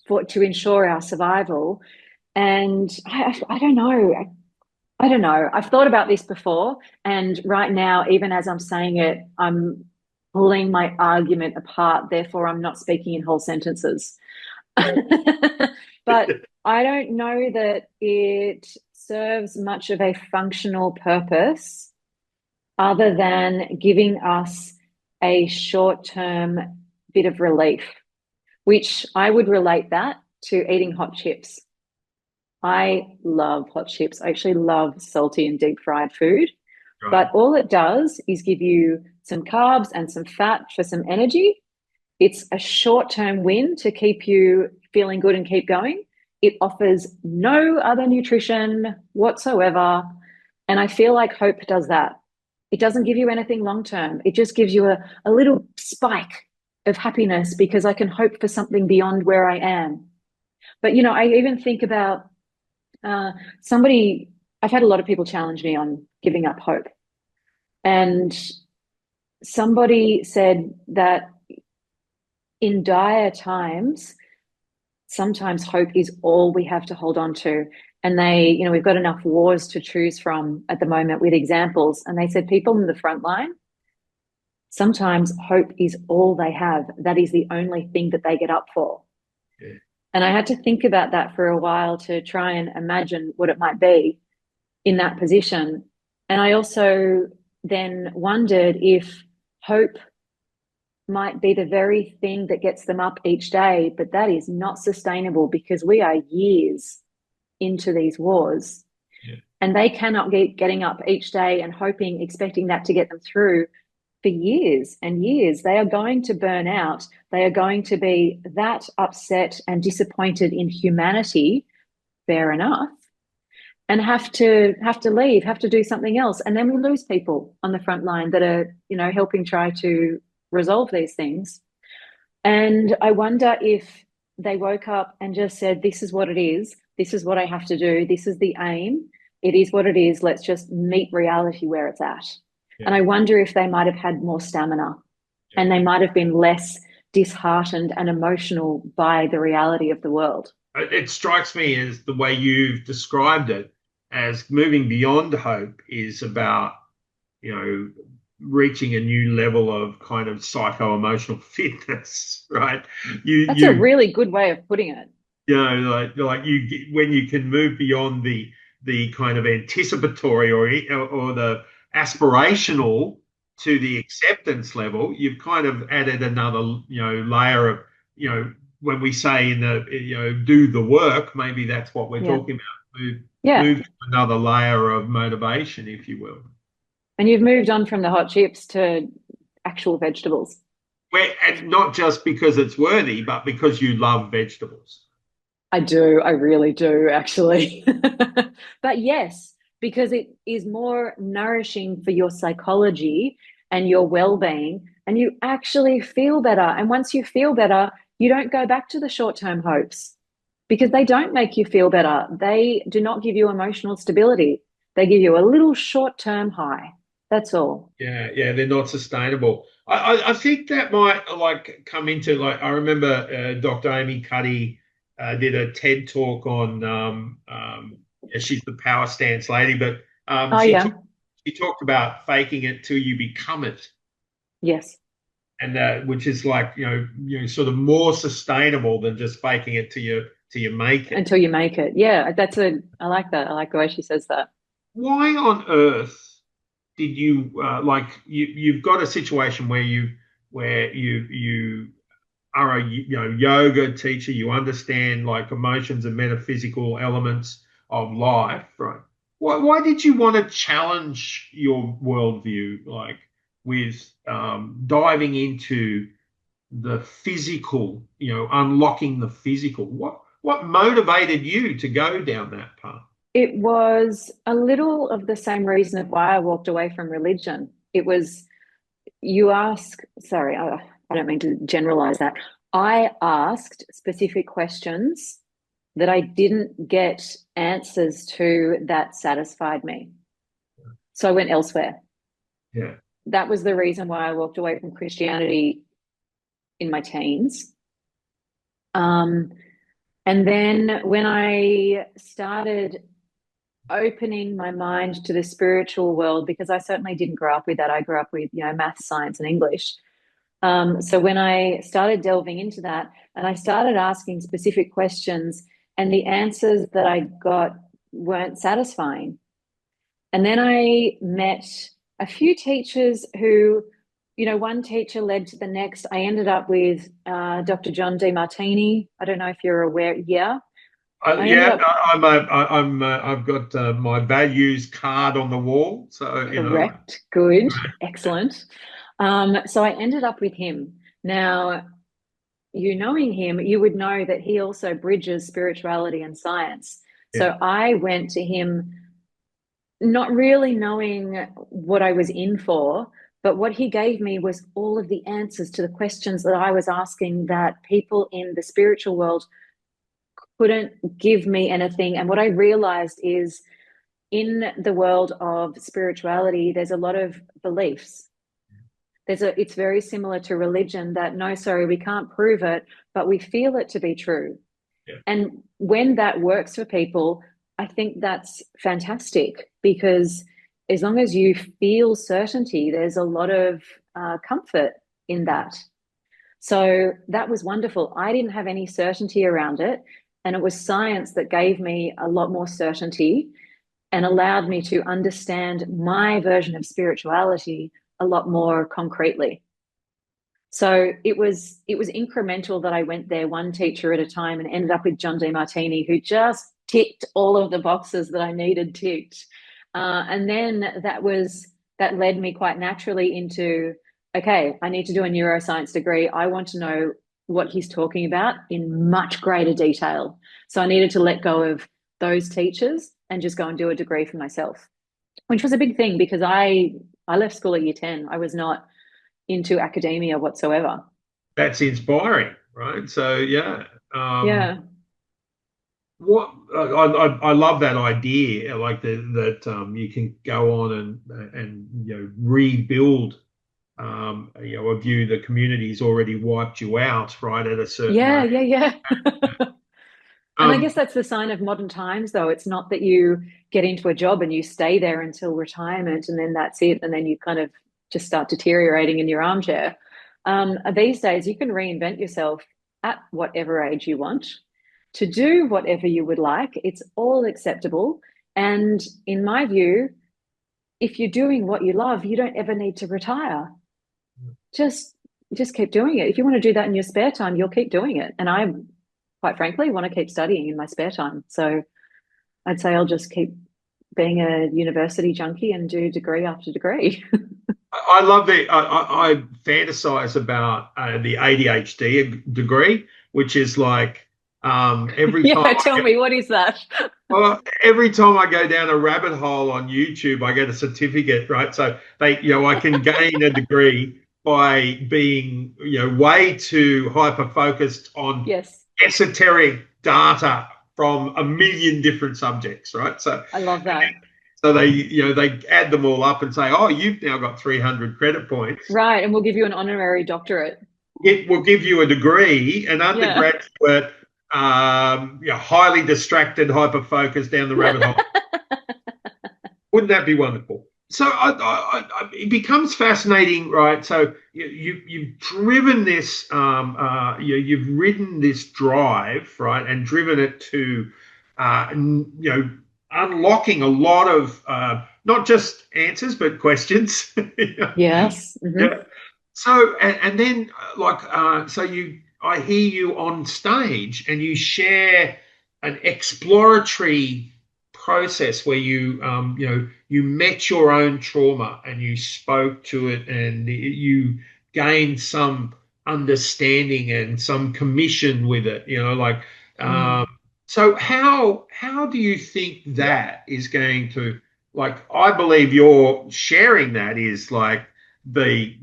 to ensure our survival. And I don't know. I don't know. I've thought about this before, and right now, even as I'm saying it, I'm pulling my argument apart. Therefore, I'm not speaking in whole sentences. But I don't know that it serves much of a functional purpose other than giving us a short-term bit of relief, which I would relate that to eating hot chips. I love hot chips. I actually love salty and deep fried food. Right. But all it does is give you some carbs and some fat for some energy. It's a short-term win to keep you feeling good and keep going. It offers no other nutrition whatsoever. And I feel like hope does that. It doesn't give you anything long-term. It just gives you a little spike of happiness because I can hope for something beyond where I am. But, I even think about I've had a lot of people challenge me on giving up hope. And somebody said that in dire times, sometimes hope is all we have to hold on to. And we've got enough wars to choose from at the moment with examples. And they said people in the front line, sometimes hope is all they have. That is the only thing that they get up for. Yeah. And I had to think about that for a while to try and imagine what it might be in that position. And I also then wondered if hope might be the very thing that gets them up each day, but that is not sustainable because we are years into these wars. Yeah. And they cannot keep getting up each day and hoping, expecting that to get them through for years and years. They are going to burn out. They are going to be that upset and disappointed in humanity, fair enough, and have to leave, have to do something else. And then we lose people on the front line that are, helping try to resolve these things. And I wonder if they woke up and just said, this is what it is. This is what I have to do. This is the aim. It is what it is. Let's just meet reality where it's at. Yeah. And I wonder if they might have had more stamina and they might have been less disheartened and emotional by the reality of the world. It strikes me as the way you've described it as moving beyond hope is about, reaching a new level of kind of psycho-emotional fitness, right? That's a really good way of putting it. Like when you can move beyond the kind of anticipatory or the aspirational to the acceptance level, you've kind of added another, layer of, when we say do the work, maybe that's what we're talking about. Move to another layer of motivation, if you will. And you've moved on from the hot chips to actual vegetables. And not just because it's worthy, but because you love vegetables. I do. I really do, actually. But yes, because it is more nourishing for your psychology and your well-being, and you actually feel better. And once you feel better, you don't go back to the short-term hopes because they don't make you feel better. They do not give you emotional stability. They give you a little short-term high. That's all. Yeah, they're not sustainable. I think that might come into I remember Dr. Amy Cuddy did a TED talk on she's the power stance lady, but she talked about faking it till you become it. Yes. And which is sort of more sustainable than just faking it till you make it. Until you make it. Yeah, I like that. I like the way she says that. Why on earth did you like you've got a situation where you are a yoga teacher, you understand like emotions and metaphysical elements of life, right? Why did you want to challenge your worldview, like with diving into the physical, unlocking the physical? What motivated you to go down that path? It was a little of the same reason of why I walked away from religion. It was, you ask, sorry, I don't mean to generalize that. I asked specific questions that I didn't get answers to that satisfied me. So I went elsewhere. Yeah. That was the reason why I walked away from Christianity in my teens. And then when I started opening my mind to the spiritual world, because I certainly didn't grow up with that. I grew up with, math, science, and English. So when I started delving into that and I started asking specific questions, and the answers that I got weren't satisfying. And then I met a few teachers who, one teacher led to the next. I ended up with Dr. John Demartini. I don't know if you're aware. Yeah. I've got my values card on the wall. So, correct. Good. Excellent. So I ended up with him. Now, knowing him, you would know that he also bridges spirituality and science. Yeah. So I went to him not really knowing what I was in for, but what he gave me was all of the answers to the questions that I was asking that people in the spiritual world couldn't give me anything. And what I realized is in the world of spirituality, there's a lot of beliefs. It's very similar to religion that, no, sorry, we can't prove it, but we feel it to be true. Yeah. And when that works for people, I think that's fantastic, because as long as you feel certainty, there's a lot of comfort in that. So that was wonderful. I didn't have any certainty around it. And it was science that gave me a lot more certainty and allowed me to understand my version of spirituality a lot more concretely. So it was incremental that I went there one teacher at a time and ended up with John Demartini, who just ticked all of the boxes that I needed ticked. And then that led me quite naturally into, okay, I need to do a neuroscience degree. I want to know what he's talking about in much greater detail. So I needed to let go of those teachers and just go and do a degree for myself, which was a big thing because I left school at year 10. I was not into academia whatsoever. That's inspiring, right? So yeah. Yeah. What I love that idea, like that you can go on and rebuild a view the community's already wiped you out, right, at a certain age. And I guess that's the sign of modern times, though. It's not that you get into a job and you stay there until retirement and then that's it, and then you kind of just start deteriorating in your armchair. These days, you can reinvent yourself at whatever age you want to do whatever you would like. It's all acceptable. And in my view, if you're doing what you love, you don't ever need to retire. Just keep doing it. If you want to do that in your spare time, you'll keep doing it. And I, quite frankly, want to keep studying in my spare time. So I'd say I'll just keep being a university junkie and do degree after degree. I love that. I fantasize about the ADHD degree, which is like every time. Yeah, tell me, what is that? Well, every time I go down a rabbit hole on YouTube, I get a certificate, right? So I can gain a degree by being, way too hyper focused on esoteric data from a million different subjects, right? So I love that. So they add them all up and say, oh, you've now got 300 credit points. Right, and we'll give you an honorary doctorate. We'll give you a degree, an undergraduate, highly distracted, hyper-focused down the rabbit hole. Wouldn't that be wonderful? So it becomes fascinating, right? So you've driven this, you've ridden this drive, right, and driven it to, unlocking a lot of not just answers, but questions. Yes. Mm-hmm. Yeah. So, and then I hear you on stage and you share an exploratory process where you met your own trauma and you spoke to it and you gained some understanding and some commission with it, so how do you think that is going to, like, I believe you're sharing that is like the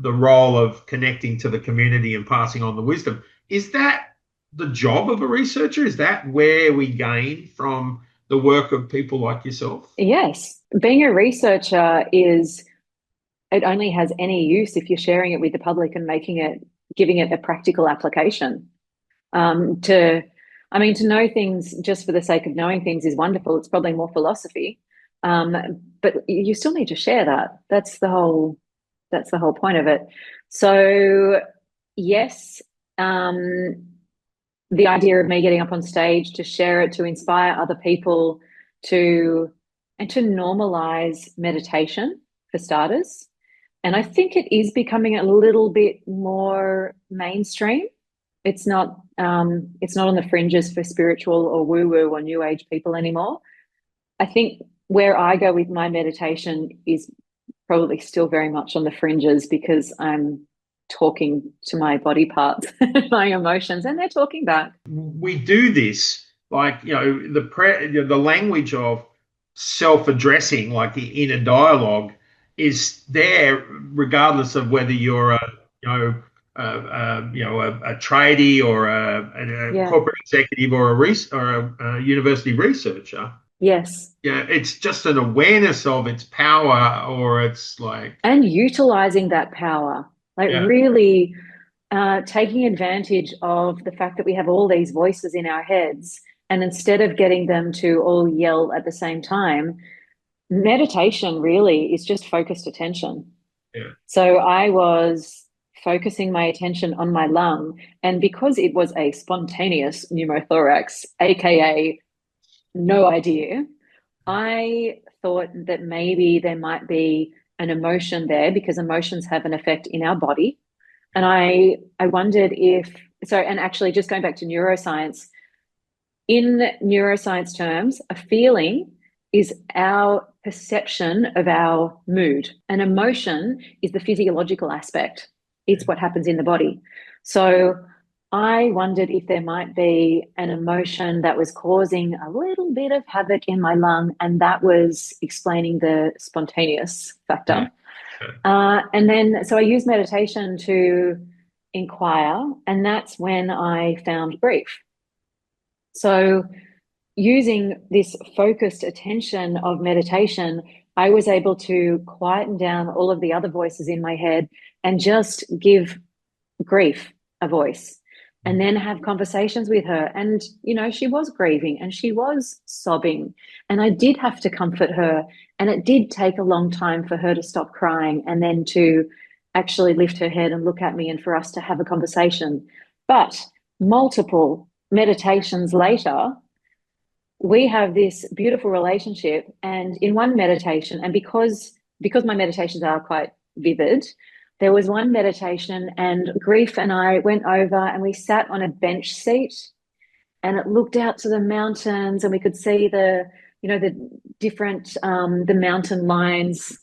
role of connecting to the community and passing on the wisdom. Is that the job of a researcher? Is that where we gain from the work of people like yourself? Yes. Being a researcher it only has any use if you're sharing it with the public and giving it a practical application. To know things just for the sake of knowing things is wonderful. It's probably more philosophy. But you still need to share that. That's the whole point of it. So yes, the idea of me getting up on stage to share it, to inspire other people, to normalize meditation for starters. And I think it is becoming a little bit more mainstream. It's not on the fringes for spiritual or woo-woo or new age people anymore. I think where I go with my meditation is probably still very much on the fringes because I'm talking to my body parts, my emotions, and they're talking back. We do this like, the language of self-addressing, like the inner dialogue, is there regardless of whether you're a tradie or a corporate executive or a university researcher. Yes. Yeah, it's just an awareness of its power, or it's like, and utilizing that power, really taking advantage of the fact that we have all these voices in our heads, and instead of getting them to all yell at the same time, meditation really is just focused attention. Yeah. So I was focusing my attention on my lung, and because it was a spontaneous pneumothorax, aka no idea, I thought that maybe there might be an emotion there because emotions have an effect in our body. And I wondered and actually just going back to neuroscience, in neuroscience terms, a feeling is our perception of our mood. An emotion is the physiological aspect. It's what happens in the body. So I wondered if there might be an emotion that was causing a little bit of havoc in my lung, and that was explaining the spontaneous factor. So I used meditation to inquire, and that's when I found grief. So using this focused attention of meditation, I was able to quieten down all of the other voices in my head and just give grief a voice, and then have conversations with her. And, she was grieving and she was sobbing, and I did have to comfort her. And it did take a long time for her to stop crying and then to actually lift her head and look at me and for us to have a conversation. But multiple meditations later, we have this beautiful relationship. And in one meditation, and because my meditations are quite vivid, there was one meditation and Grief and I went over and we sat on a bench seat, and it looked out to the mountains, and we could see the different, the mountain lines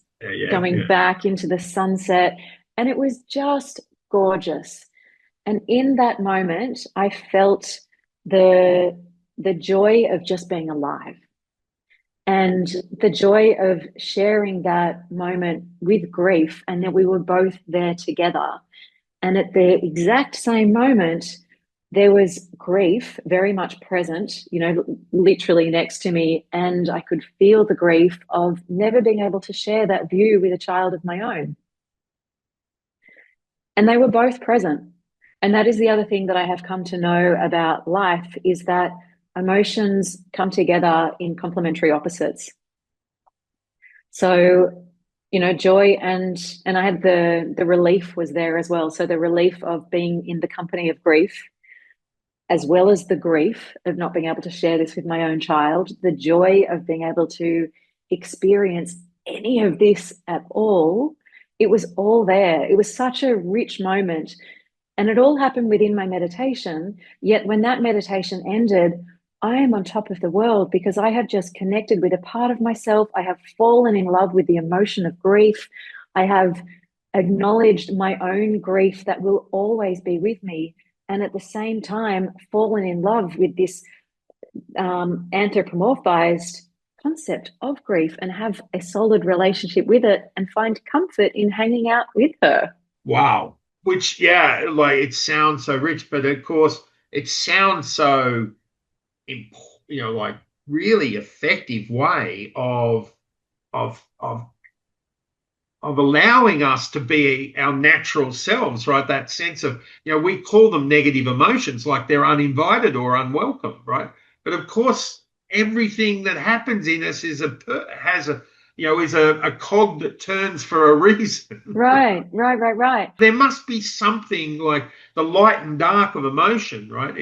going back into the sunset. And it was just gorgeous. And in that moment, I felt the joy of just being alive, and the joy of sharing that moment with Grief, and that we were both there together. And at the exact same moment, there was Grief very much present, literally next to me, and I could feel the grief of never being able to share that view with a child of my own. And they were both present. And that is the other thing that I have come to know about life, is that emotions come together in complementary opposites. So, joy and I had the relief was there as well. So the relief of being in the company of Grief, as well as the grief of not being able to share this with my own child, the joy of being able to experience any of this at all. It was all there. It was such a rich moment. And it all happened within my meditation. Yet when that meditation ended, I am on top of the world because I have just connected with a part of myself. I have fallen in love with the emotion of grief. I have acknowledged my own grief that will always be with me. And at the same time, fallen in love with this anthropomorphized concept of grief and have a solid relationship with it and find comfort in hanging out with her. Wow. Which, yeah, like it sounds so rich, but of course it sounds so, like really effective way of allowing us to be our natural selves, right? That sense of, we call them negative emotions, like they're uninvited or unwelcome, right? But of course, everything that happens in us is a cog that turns for a reason. Right. There must be something like the light and dark of emotion, right?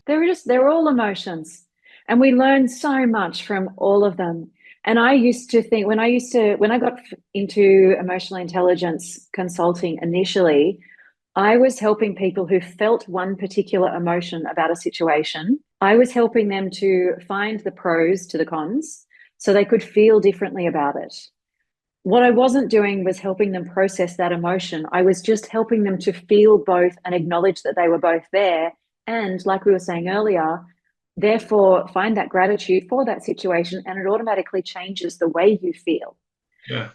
They're all emotions, and we learn so much from all of them. And I used to think when I got into emotional intelligence consulting initially, I was helping people who felt one particular emotion about a situation. I was helping them to find the pros to the cons so they could feel differently about it. What I wasn't doing was helping them process that emotion. I was just helping them to feel both and acknowledge that they were both there. And like we were saying earlier, therefore find that gratitude for that situation, and it automatically changes the way you feel. Yeah.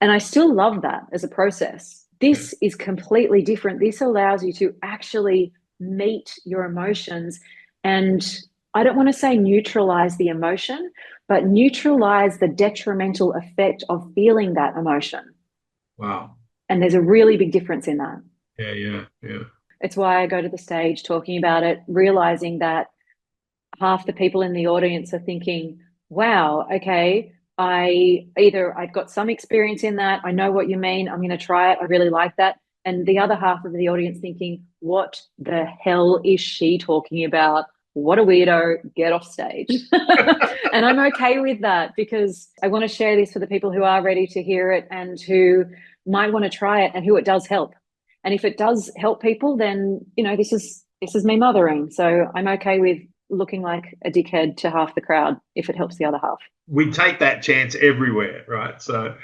And I still love that as a process. This is completely different. This allows you to actually meet your emotions. And I don't want to say neutralize the emotion, but neutralize the detrimental effect of feeling that emotion. Wow. And there's a really big difference in that. Yeah. It's why I go to the stage talking about it, realizing that half the people in the audience are thinking, wow, okay, I've got some experience in that. I know what you mean. I'm going to try it. I really like that. And the other half of the audience thinking, what the hell is she talking about? What a weirdo, get off stage. And I'm okay with that because I want to share this for the people who are ready to hear it and who might want to try it and who it does help. And if it does help people, then, this is me mothering. So I'm okay with looking like a dickhead to half the crowd if it helps the other half. We take that chance everywhere, right? So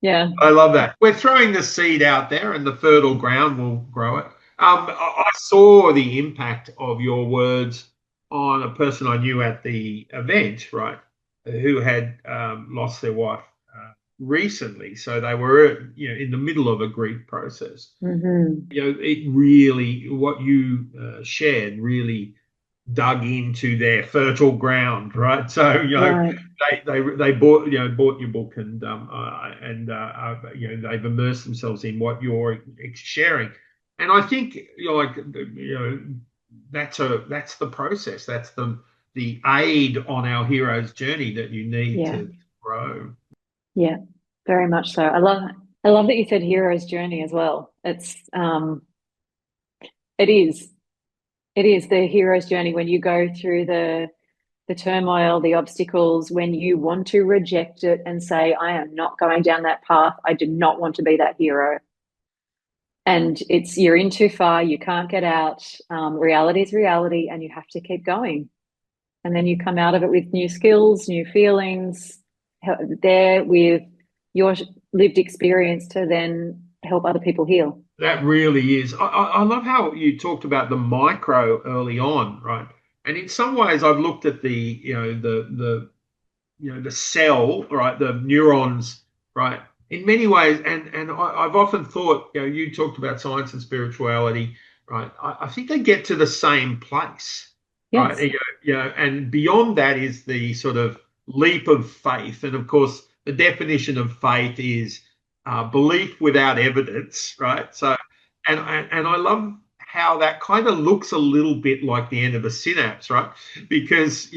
yeah, I love that. We're throwing the seed out there and the fertile ground will grow it. I saw the impact of your words on a person I knew at the event, right, who had lost their wife recently. So they were, in the middle of a grief process. Mm-hmm. It really, what you shared really dug into their fertile ground, right? So right. they bought your book and they've immersed themselves in what you're sharing, and I think that's the process. That's the aid on our hero's journey that you need to grow. Yeah, very much so. I love that you said hero's journey as well. It is the hero's journey when you go through the turmoil, the obstacles, when you want to reject it and say, I am not going down that path. I do not want to be that hero. And you're in too far. You can't get out. Reality is reality, and you have to keep going. And then you come out of it with new skills, new feelings, there with your lived experience to then help other people heal. That really is. I love how you talked about the micro early on, right? And in some ways, I've looked at the cell, right, the neurons, right, in many ways, and I've often thought, you talked about science and spirituality, right? I think they get to the same place, yes. Right? And beyond that is the sort of leap of faith, and of course, the definition of faith is belief without evidence, right? So, and I love how that kind of looks a little bit like the end of a synapse, right? Because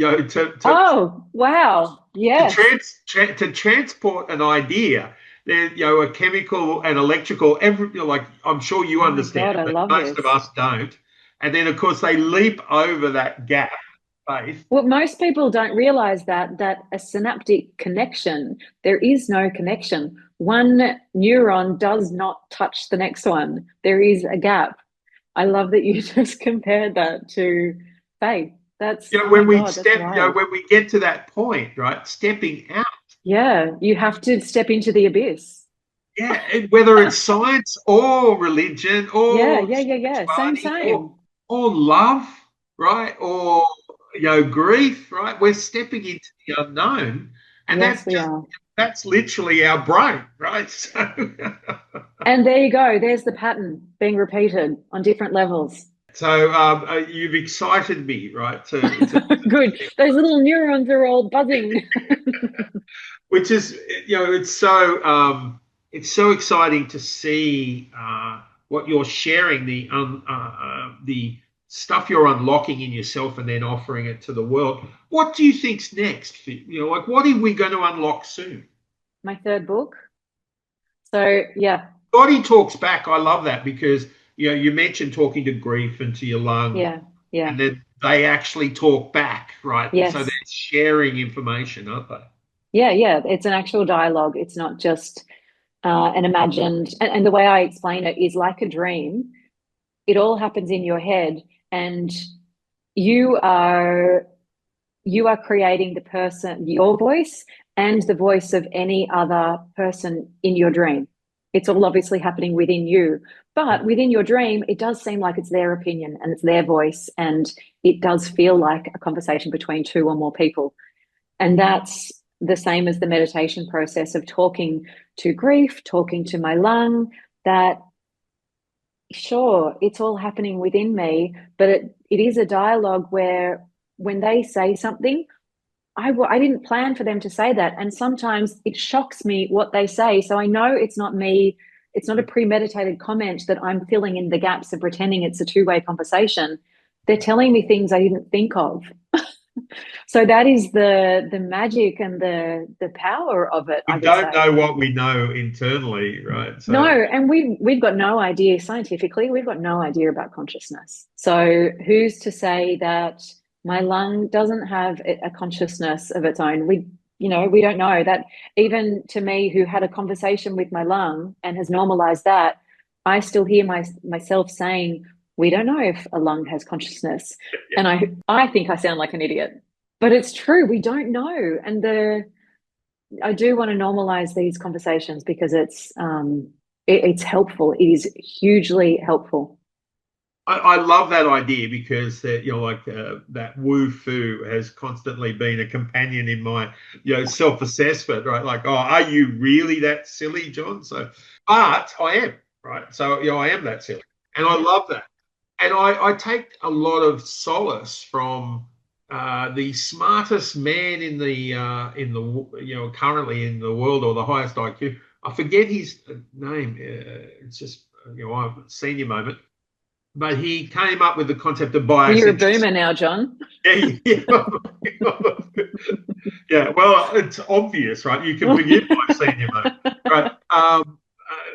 oh wow, yes, to transport an idea, there a chemical and electrical, like I'm sure you understand, God, but most of us don't. And then of course they leap over that gap faith. Well, most people don't realize that a synaptic connection, there is no connection. One neuron does not touch the next one. There is a gap. I love that you just compared that to faith. That's, oh When my we God, that's step, wild. when we get to that point, right, stepping out. Yeah, you have to step into the abyss. Yeah, and whether it's science or religion or Yeah. Same. or love, right, or grief, right. We're stepping into the unknown, and Yes, we are. that's literally our brain, right? So, And there you go. There's the pattern being repeated on different levels. so you've excited me, right? Good. Those little neurons are all buzzing. Which is, it's so exciting to see what you're sharing, the stuff you're unlocking in yourself and then offering it to the world. What do you think's next? Like, what are we going to unlock soon? My third book. So yeah. Body talks back. I love that because you mentioned talking to grief and to your lung. Yeah. And then they actually talk back, right? Yes. So they're sharing information, aren't they? Yeah. It's an actual dialogue. It's not just an imagined, and the way I explain it is like a dream. It all happens in your head, and you are creating the person, your voice, and the voice of any other person in your dream. It's all obviously happening within you, but within your dream, it does seem like it's their opinion and it's their voice, and it does feel like a conversation between two or more people. And that's the same as the meditation process of talking to grief, talking to my lung, that sure, it's all happening within me, but it is a dialogue where when they say something, I didn't plan for them to say that. And sometimes it shocks me what they say. So I know it's not me. It's not a premeditated comment that I'm filling in the gaps and pretending it's a two-way conversation. They're telling me things I didn't think of. So that is the magic and the power of it. We don't know what we know internally, right? So. No, and we've got no idea scientifically. We've got no idea about consciousness. So who's to say that my lung doesn't have a consciousness of its own? We don't know that. Even to me, who had a conversation with my lung and has normalized that, I still hear myself saying, we don't know if a lung has consciousness. And I think I sound like an idiot, but it's true. We don't know. And I do want to normalize these conversations because it's helpful. It is hugely helpful. I love that idea because that woo-foo has constantly been a companion in my self-assessment, right? Like, oh, are you really that silly, John? So, but I am, right? So I am that silly, and I love that. And I take a lot of solace from the smartest man in the currently in the world, or the highest IQ. I forget his name. It's just a senior moment, but he came up with the concept of biocentricity. You're a boomer now, John. Yeah. Well, it's obvious, right? You can forgive my senior moment, right?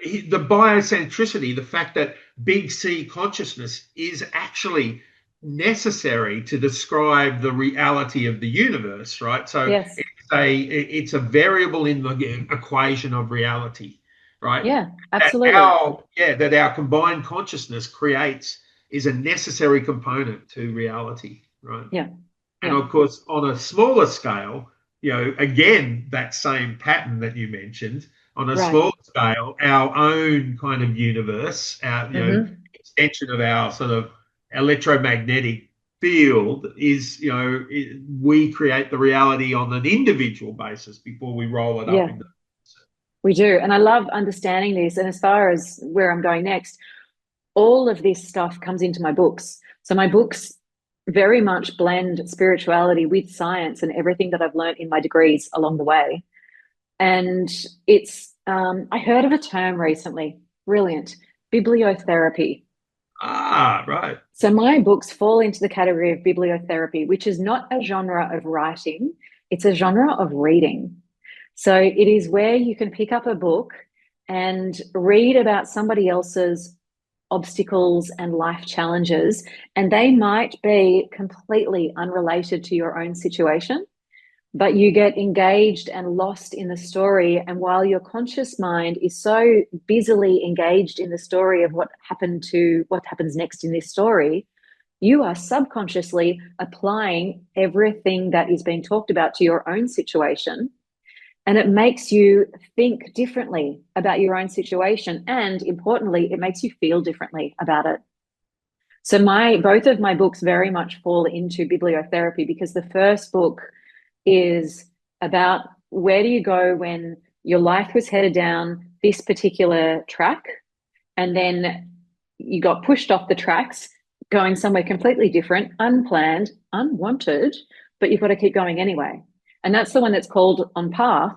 The biocentricity, the fact that big C consciousness is actually necessary to describe the reality of the universe, right? So yes. it's a variable in the equation of reality, right? Yeah, absolutely. That our combined consciousness creates is a necessary component to reality, right? Yeah. And of course, on a smaller scale, again, that same pattern that you mentioned, on a smaller scale, our own kind of universe, our extension of our sort of electromagnetic field is, we create the reality on an individual basis before we roll it up. We do. And I love understanding this. And as far as where I'm going next, all of this stuff comes into my books. So my books very much blend spirituality with science and everything that I've learned in my degrees along the way. And it's, I heard of a term recently, brilliant, bibliotherapy. Ah, right. So my books fall into the category of bibliotherapy, which is not a genre of writing, it's a genre of reading. So it is where you can pick up a book and read about somebody else's obstacles and life challenges, and they might be completely unrelated to your own situation, but you get engaged and lost in the story. And while your conscious mind is so busily engaged in the story of what happens next in this story, you are subconsciously applying everything that is being talked about to your own situation. And it makes you think differently about your own situation. And importantly, it makes you feel differently about it. So both of my books very much fall into bibliotherapy, because the first book is about where do you go when your life was headed down this particular track, and then you got pushed off the tracks, going somewhere completely different, unplanned, unwanted, but you've got to keep going anyway. And that's the one that's called On Path,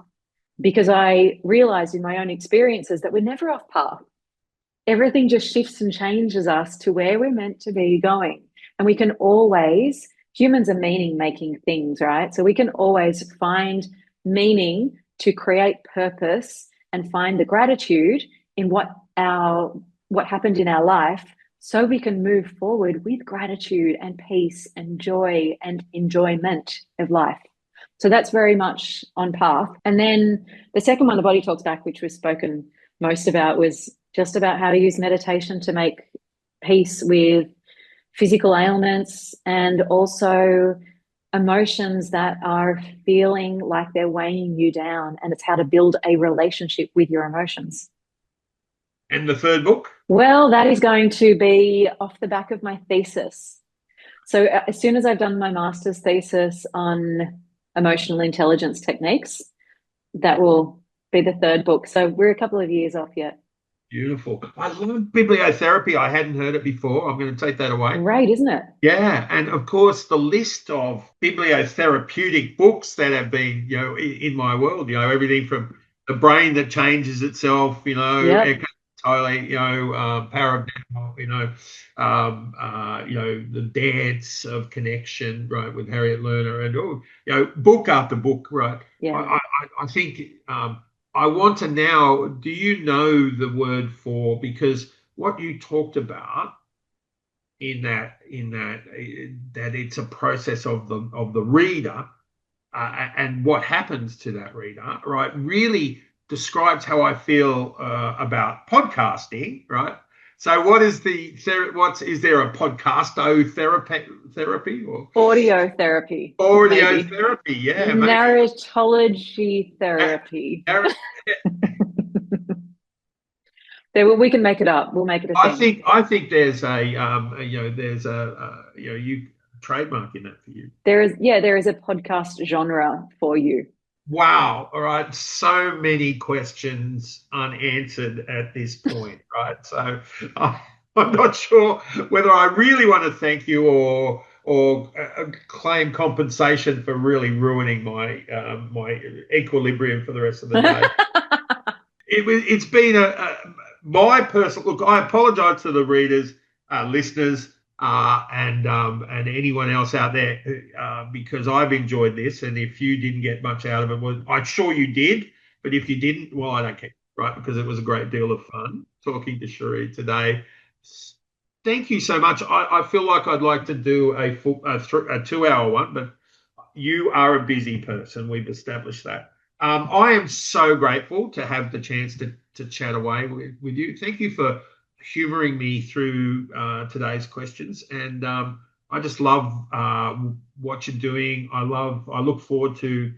because I realized in my own experiences that we're never off path. Everything just shifts and changes us to where we're meant to be going. And we can always, humans are meaning-making things, right? So we can always find meaning to create purpose and find the gratitude in what happened in our life, so we can move forward with gratitude and peace and joy and enjoyment of life. So that's very much On Path. And then the second one, The Body Talks Back, which we've spoken most about, was just about how to use meditation to make peace with physical ailments and also emotions that are feeling like they're weighing you down. And it's how to build a relationship with your emotions. And the third book? Well, that is going to be off the back of my thesis. So as soon as I've done my master's thesis on emotional intelligence techniques, that will be the third book. So we're a couple of years off yet. Beautiful. I love bibliotherapy. I hadn't heard it before. I'm going to take that away. Great, isn't it? Yeah. And of course, the list of bibliotherapeutic books that have been, in my world, everything from The Brain That Changes Itself, Yep. Totally, Power of Now, The Dance of Connection, right, with Harriet Lerner, and book after book, right? Yeah. I think I want to now. Do you know the word for, because what you talked about in that it's a process of the reader and what happens to that reader, right? Really describes how I feel about podcasting, right? So is there a podcasto-therapy or? Audio therapy. Audio therapy, yeah. Narratology therapy. We can make it up. We'll make it a thing. I think there's you trademark in that for you. There is a podcast genre for you. Wow. All right. So many questions unanswered at this point, right? So I'm not sure whether I really want to thank you or claim compensation for really ruining my my equilibrium for the rest of the day. It's been my personal look. I apologize to the readers, listeners, and anyone else out there because I've enjoyed this. And if you didn't get much out of it, well, I'm sure you did. But if you didn't, well, I don't care, right? Because it was a great deal of fun talking to Sherrie today. Thank you so much. I feel like I'd like to do a 2-hour one, but you are a busy person. We've established that. I am so grateful to have the chance to chat away with you. Thank you for humouring me through today's questions, and I just love what you're doing. I look forward to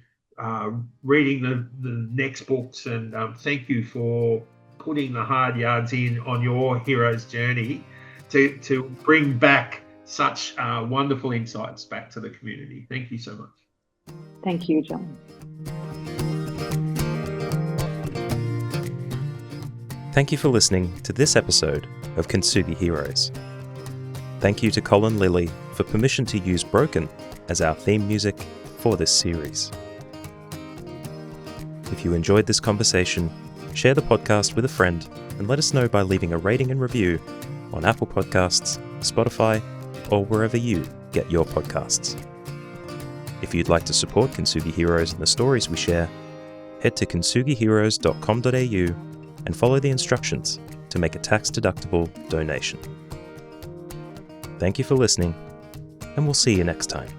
reading the next books, and thank you for putting the hard yards in on your hero's journey to bring back such wonderful insights back to the community. Thank you so much. Thank you, John. Thank you for listening to this episode of Kintsugi Heroes. Thank you to Colin Lilly for permission to use Broken as our theme music for this series. If you enjoyed this conversation, share the podcast with a friend and let us know by leaving a rating and review on Apple Podcasts, Spotify, or wherever you get your podcasts. If you'd like to support Kintsugi Heroes and the stories we share, head to kintsugiheroes.com.au and follow the instructions to make a tax-deductible donation. Thank you for listening, and we'll see you next time.